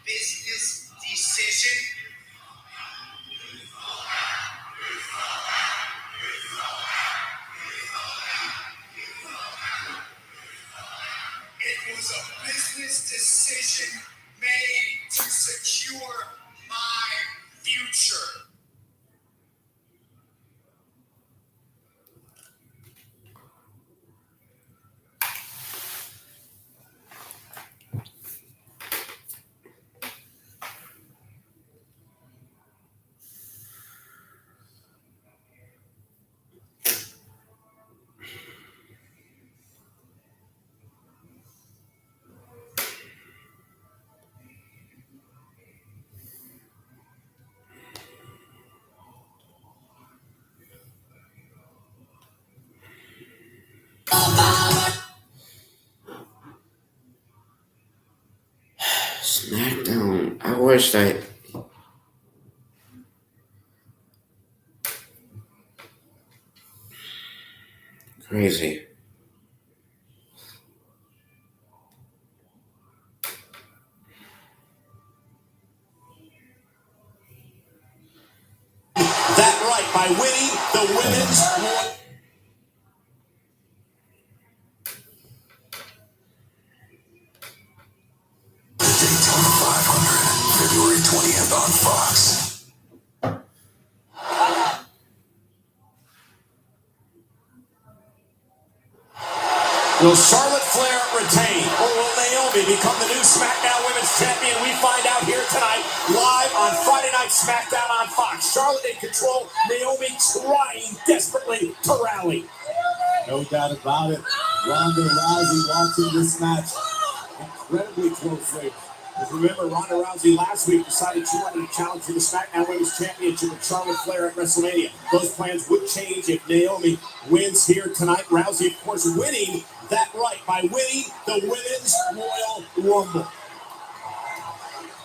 Speaker 10: Business decision. It was a business decision made to secure my future.
Speaker 2: Smackdown. I wish that. Crazy.
Speaker 9: That right by winning the women's Royal.
Speaker 10: Daytona 500, February 20th on Fox.
Speaker 9: Will Charlotte Flair retain, or will Naomi become the new SmackDown Women's Champion? We find out here tonight, live on Friday Night SmackDown on Fox. Charlotte in control, Naomi trying desperately to rally.
Speaker 1: No doubt about it. Ronda Rousey watching this match incredibly closely.
Speaker 9: Because remember, Ronda Rousey last week decided she wanted to challenge for the SmackDown Women's Championship with Charlotte Flair at WrestleMania. Those plans would change if Naomi wins here tonight. Rousey, of course, winning that right by winning the Women's Royal Rumble.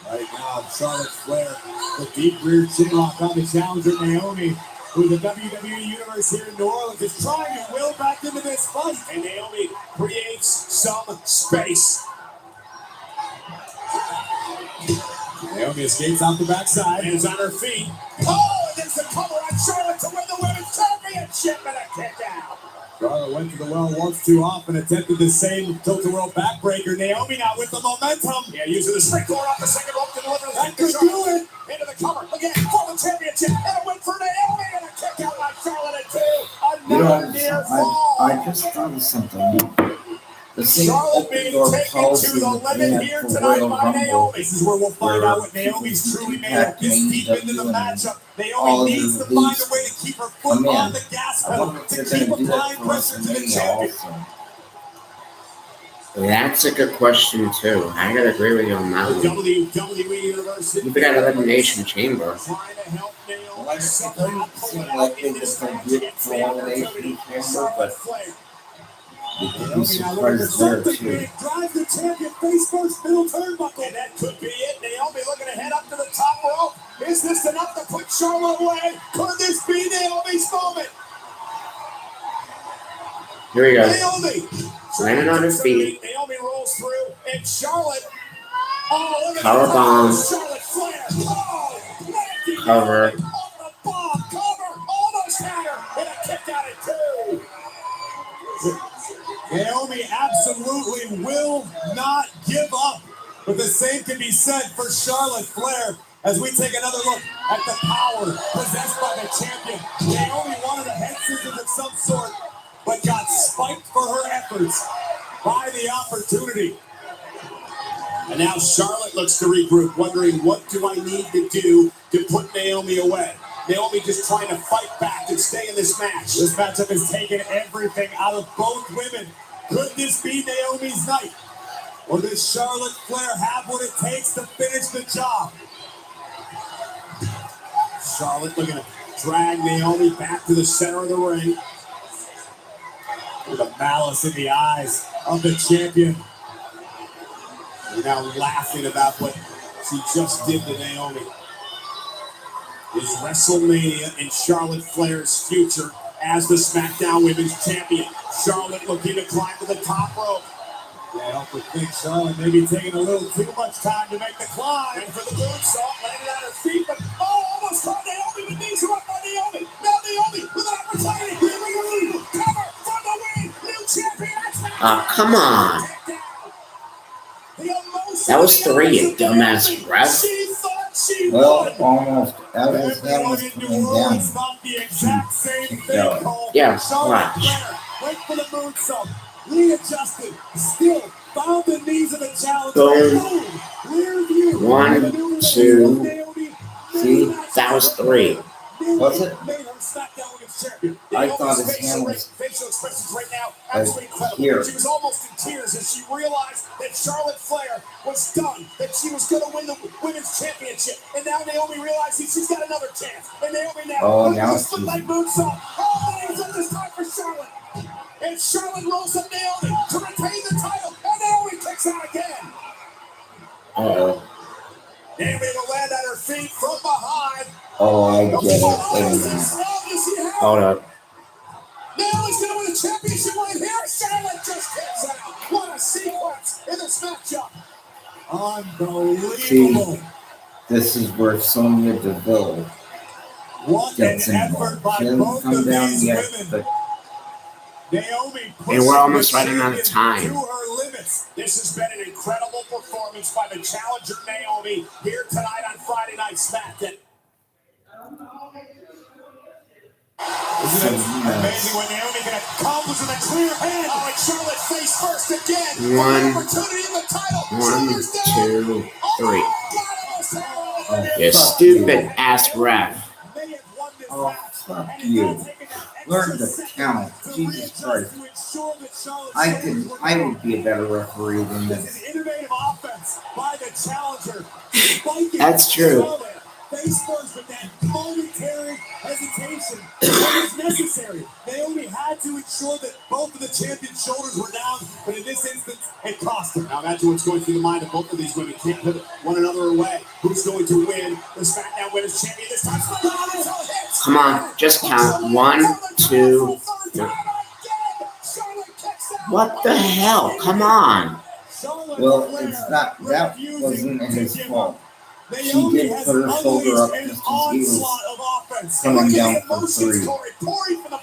Speaker 1: Right now, Charlotte Flair, the deep rear chin lock on the challenger Naomi, who the WWE Universe here in New Orleans is trying to will back into this fight.
Speaker 9: And Naomi creates some space.
Speaker 1: Naomi escapes out the backside.
Speaker 9: And is on her feet. Oh, and there's a cover on Charlotte to win the Women's Championship and a kick out.
Speaker 1: Charlotte went to the well once too often, attempted the same tilt-a-whirl backbreaker. Naomi now with the momentum.
Speaker 9: Yeah, using the straight door off the second rope to deliver the
Speaker 1: That could do it.
Speaker 9: into the cover. Again, for the championship. And a win for Naomi and a kick out by Charlotte at two.
Speaker 3: You
Speaker 9: Another
Speaker 3: know,
Speaker 9: near fall.
Speaker 3: I just thought of something. The same
Speaker 9: Charlotte
Speaker 3: open
Speaker 9: being
Speaker 3: door
Speaker 9: taken
Speaker 3: policy
Speaker 9: to the
Speaker 3: that they
Speaker 9: limit
Speaker 3: had
Speaker 9: here
Speaker 3: for
Speaker 9: tonight
Speaker 3: Royal
Speaker 9: by
Speaker 3: Rumble,
Speaker 9: Naomi. This is where we'll find
Speaker 3: where
Speaker 9: out what Naomi's
Speaker 3: people
Speaker 9: truly
Speaker 3: keep
Speaker 9: made of. This
Speaker 3: happening,
Speaker 9: deep into the
Speaker 3: WWE,
Speaker 9: matchup.
Speaker 3: all
Speaker 9: Naomi needs to
Speaker 3: the
Speaker 9: find a
Speaker 3: leagues.
Speaker 9: way to keep her foot
Speaker 3: I'm in.
Speaker 9: on the gas
Speaker 3: I
Speaker 9: pedal
Speaker 3: wonder if
Speaker 9: to
Speaker 3: they're
Speaker 9: keep
Speaker 3: going to do that
Speaker 9: applying
Speaker 3: for
Speaker 9: pressure to the
Speaker 3: WrestleMania
Speaker 9: champion.
Speaker 3: also.
Speaker 2: That's a good question, too. I gotta agree with you on that one.
Speaker 9: WWE University.
Speaker 2: You got Elimination Chamber.
Speaker 9: Trying to help Naomi
Speaker 3: Like, it
Speaker 9: somehow
Speaker 3: doesn't seem
Speaker 9: pull it
Speaker 3: like
Speaker 9: out
Speaker 3: they
Speaker 9: in this
Speaker 3: just don't
Speaker 9: match.
Speaker 3: get
Speaker 9: It's
Speaker 3: for
Speaker 9: the
Speaker 3: Elimination
Speaker 9: opportunity.
Speaker 3: Chamber,
Speaker 9: Charlotte
Speaker 3: but
Speaker 9: Flair.
Speaker 3: you could be
Speaker 1: Naomi now looking for
Speaker 3: surprised there,
Speaker 1: something
Speaker 3: too.
Speaker 1: big. Drives the champion face first, middle turnbuckle.
Speaker 9: And that could be it. Naomi looking to head up to the top rope. Is this enough to put Charlotte away? Could this be Naomi's moment?
Speaker 2: Here we go.
Speaker 9: Naomi.
Speaker 2: Landing on her feet.
Speaker 9: Naomi rolls through. And Charlotte. Oh, look at
Speaker 2: Power
Speaker 9: that.
Speaker 2: bomb.
Speaker 9: Charlotte Flair. Oh, landing
Speaker 2: Cover.
Speaker 9: Naomi on the bomb. Cover. Almost had her. And a kick out at two. absolutely will not give up. But the same can be said for Charlotte Flair as we take another look at the power possessed by the champion. Naomi wanted a head scissors of some sort, but got spiked for her efforts by the opportunity. And now Charlotte looks to regroup, wondering what do I need to do to put Naomi away. Naomi just trying to fight back and stay in this match. This matchup has taken everything out of both women. Could this be Naomi's night? Or does Charlotte Flair have what it takes to finish the job? Charlotte looking to drag Naomi back to the center of the ring. With a malice in the eyes of the champion. We're now laughing about what she just did to Naomi. Is WrestleMania in Charlotte Flair's future as the Smackdown Women's Champion? Charlotte looking to climb to the top rope. I help would think Charlotte may be taking a little too much time to make the climb. And for the moonsault, landed on her feet, but almost caught Naomi. The knees are up on Naomi. Now Naomi with an opportunity. Here we go. Cover from the wing. New champion.
Speaker 2: Come on. That was 3, you dumbass ref.
Speaker 3: Well, almost. That was him was coming down.
Speaker 2: Yeah, watch.
Speaker 9: Went for the moonsault. Readjusted. Still found the knees of the challenger.
Speaker 2: Boom. 1, 2. See, that was 3.
Speaker 3: Was it? I thought his hand was here.
Speaker 9: She was almost in tears as she realized that Charlotte Flair was done, that she was going to win the women's championship. And now Naomi realizes she's got another chance. And Naomi now it's like moonsault. Oh, it's up this time for Charlotte. And Charlotte rolls up Naomi to retain the title. And Naomi kicks out again. Naomi will land at her feet from behind.
Speaker 3: Oh, I get it.
Speaker 2: Hold up.
Speaker 9: Naomi's going to win the championship right here. Charlotte just kicks out. What a sequence in this matchup. Unbelievable.
Speaker 3: See, this is where Sonya Deville gets involved. She hasn't come down yet, but
Speaker 9: Naomi
Speaker 2: and we're almost running out of time.
Speaker 9: To her limits. This has been an incredible performance by the challenger Naomi here tonight on Friday Night Smackdown. Isn't it amazing when Naomi can accomplish with a clear hand? Oh, and Charlotte face first again.
Speaker 2: 1,
Speaker 9: Opportunity in the title.
Speaker 2: 1, 2, 3. You stupid ass ref.
Speaker 3: oh, fuck you. Learn to count. Jesus Christ. I would be a better referee than this.
Speaker 9: Innovative offense by the challenger.
Speaker 2: That's true.
Speaker 9: Face first with that momentary hesitation that was necessary. Naomi had to ensure that both of the champion's shoulders were down, but in this instance, it cost her. Now imagine what's going through the mind of both of these women. Can't put one another away. Who's going to win the SmackDown Women's Champion this time?
Speaker 2: Come on, just count. 1, 2, 3. What the hell? Come on.
Speaker 3: Well, it's not. That wasn't his fault. She did put her shoulder up just as he was coming down for 3.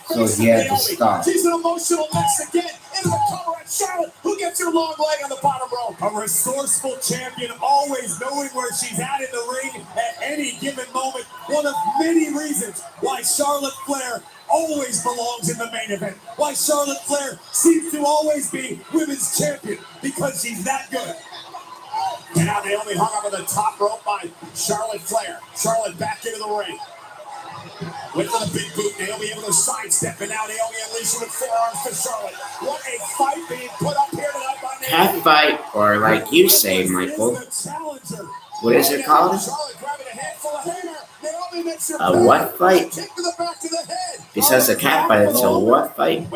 Speaker 3: So he had to stop.
Speaker 9: She's an emotional mess again. Into the cover at Charlotte, who gets her long leg on the bottom rope. A resourceful champion, always knowing where she's at in the ring at any given moment. One of many reasons why Charlotte Flair always belongs in the main event. Why Charlotte Flair seems to always be women's champion, because she's that good. And now Naomi hung up on the top rope by Charlotte Flair. Charlotte back into the ring. Went for the big boot. Naomi able to sidestep. And now Naomi unleashing with forearms to Charlotte. What a fight being put up here tonight by Naomi.
Speaker 2: Cat fight, or like you say, Michael. What is it called? A what fight? Besides a cat fight, it's a what fight?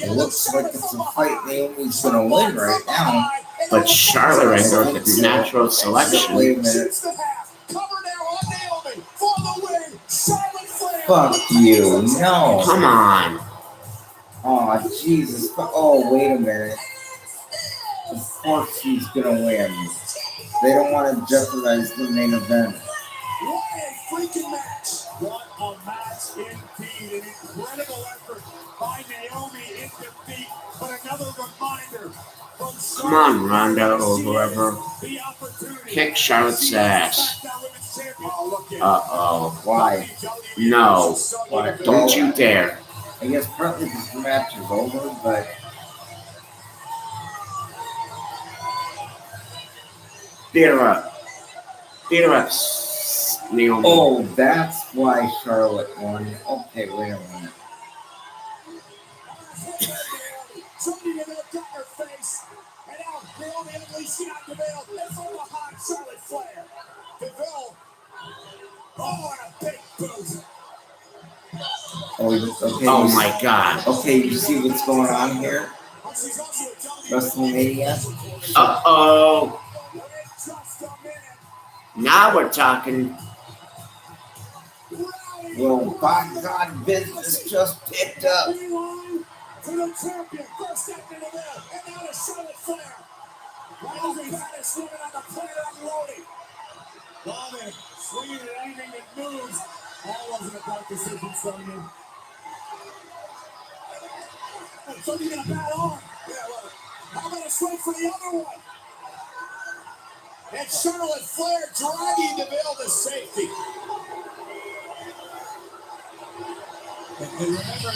Speaker 3: It looks like it's a fight Naomi's gonna win right now.
Speaker 2: But Charlotte right there with the natural selection.
Speaker 3: Wait a minute. Fuck you. No.
Speaker 2: Come on.
Speaker 3: Oh, Jesus. Oh, wait a minute. Of course he's gonna win. They don't want to jeopardize the main event.
Speaker 9: What a freaking match. What a match indeed. An incredible effort by Naomi in defeat. But another reminder
Speaker 2: Come on, Ronda or whoever. Kick Charlotte's ass. Uh-oh.
Speaker 3: Why?
Speaker 2: No.
Speaker 3: Why?
Speaker 2: Don't you dare.
Speaker 3: I guess partly this match is over, but
Speaker 2: Beat her up. Beat her up, Naomi.
Speaker 3: oh, that's why Charlotte won. Okay, wait a minute.
Speaker 1: Somebody Deville got her face, and now Naomi unleashing on Deville. It's all behind Charlotte Flair. Deville, oh, and a big boot.
Speaker 3: Okay.
Speaker 2: Oh my God.
Speaker 3: Okay, you see what's going on here? WrestleMania.
Speaker 2: Uh-oh. Now we're talking.
Speaker 3: Well, by God, business just picked up.
Speaker 1: To the champion, first after Deville, and now to Charlotte Flair. One of the baddest women on the planet unloading. Love swinging at anything that moves. That wasn't a bad decision, Sonya. Sonya got a bad arm. Yeah, well, how about a swing for the other one? And Charlotte Flair dragging Deville to safety. And remember,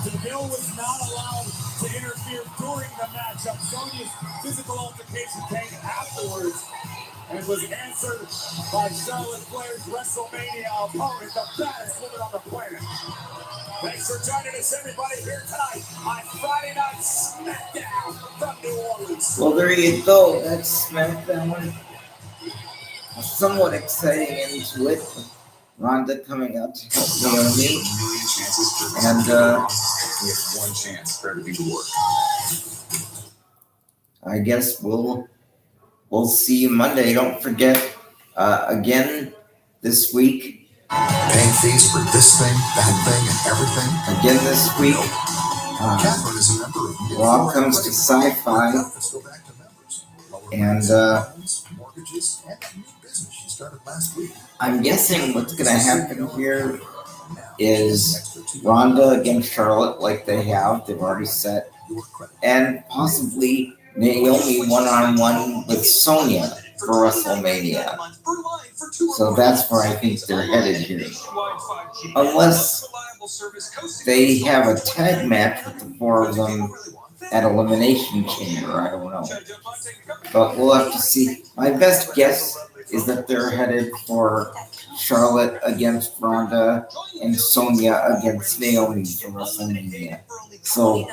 Speaker 1: Deville was not allowed to interfere during the matchup. Sonya's physical altercation came afterwards and was answered by Charlotte Flair's WrestleMania opponent, the baddest woman on the planet. Thanks for joining us, everybody, here tonight on Friday Night Smackdown from New Orleans.
Speaker 3: Well, there you go. That's Smackdown. Somewhat exciting into it. Ronda coming out to help Naomi. And,
Speaker 10: we have one chance for everything to work.
Speaker 3: I guess we'll see you Monday. Don't forget, again, this week.
Speaker 10: Paying fees for this thing, that thing, and everything.
Speaker 3: Again this week.
Speaker 10: Catherine is a member of
Speaker 3: Raw comes to Sci-Fi. And,
Speaker 10: mortgages, and that new business she started last week.
Speaker 3: I'm guessing what's going to happen here is Ronda against Charlotte, like they have. They've already set. And possibly Naomi one-on-one with Sonya for WrestleMania. So that's where I think they're headed here. Unless they have a tag match with the four of them at Elimination Chamber. I don't know. But we'll have to see. My best guess is that they're headed for Charlotte against Ronda and Sonya against Naomi for WrestleMania. So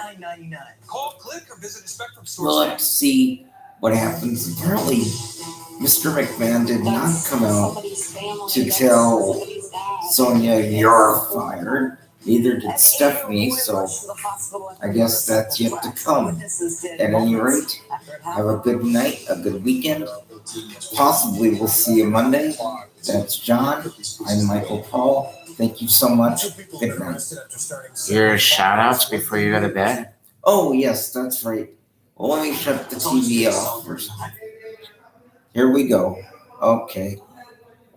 Speaker 3: we'll have to see what happens. Apparently, Mr. McMahon did not come out to tell Sonya you're fired. Neither did Stephanie, so I guess that's yet to come. At any rate, have a good night, a good weekend. Possibly we'll see you Monday. That's John. I'm Michael Paul. Thank you so much. Good night.
Speaker 2: Your shout outs before you go to bed?
Speaker 3: Oh, yes, that's right. Well, let me shut the TV off first. Here we go. Okay.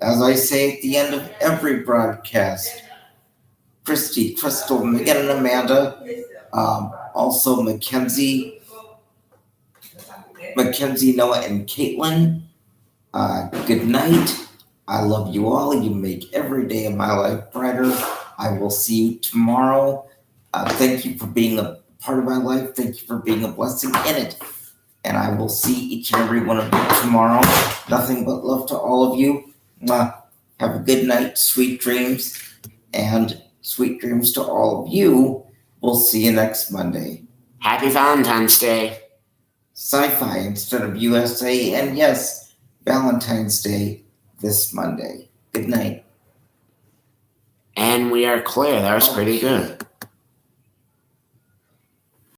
Speaker 3: As I say at the end of every broadcast, Christy, Crystal, Megan, and Amanda, also Mackenzie, Noah, and Caitlin. Good night. I love you all. You make every day of my life brighter. I will see you tomorrow. Thank you for being a part of my life. Thank you for being a blessing in it. And I will see each and every one of you tomorrow. Nothing but love to all of you. Have a good night. Sweet dreams. And sweet dreams to all of you. We'll see you next Monday.
Speaker 2: Happy Valentine's Day.
Speaker 3: Sci-Fi instead of USA. And yes, Valentine's Day this Monday. Good night.
Speaker 2: And we are clear. That was pretty good.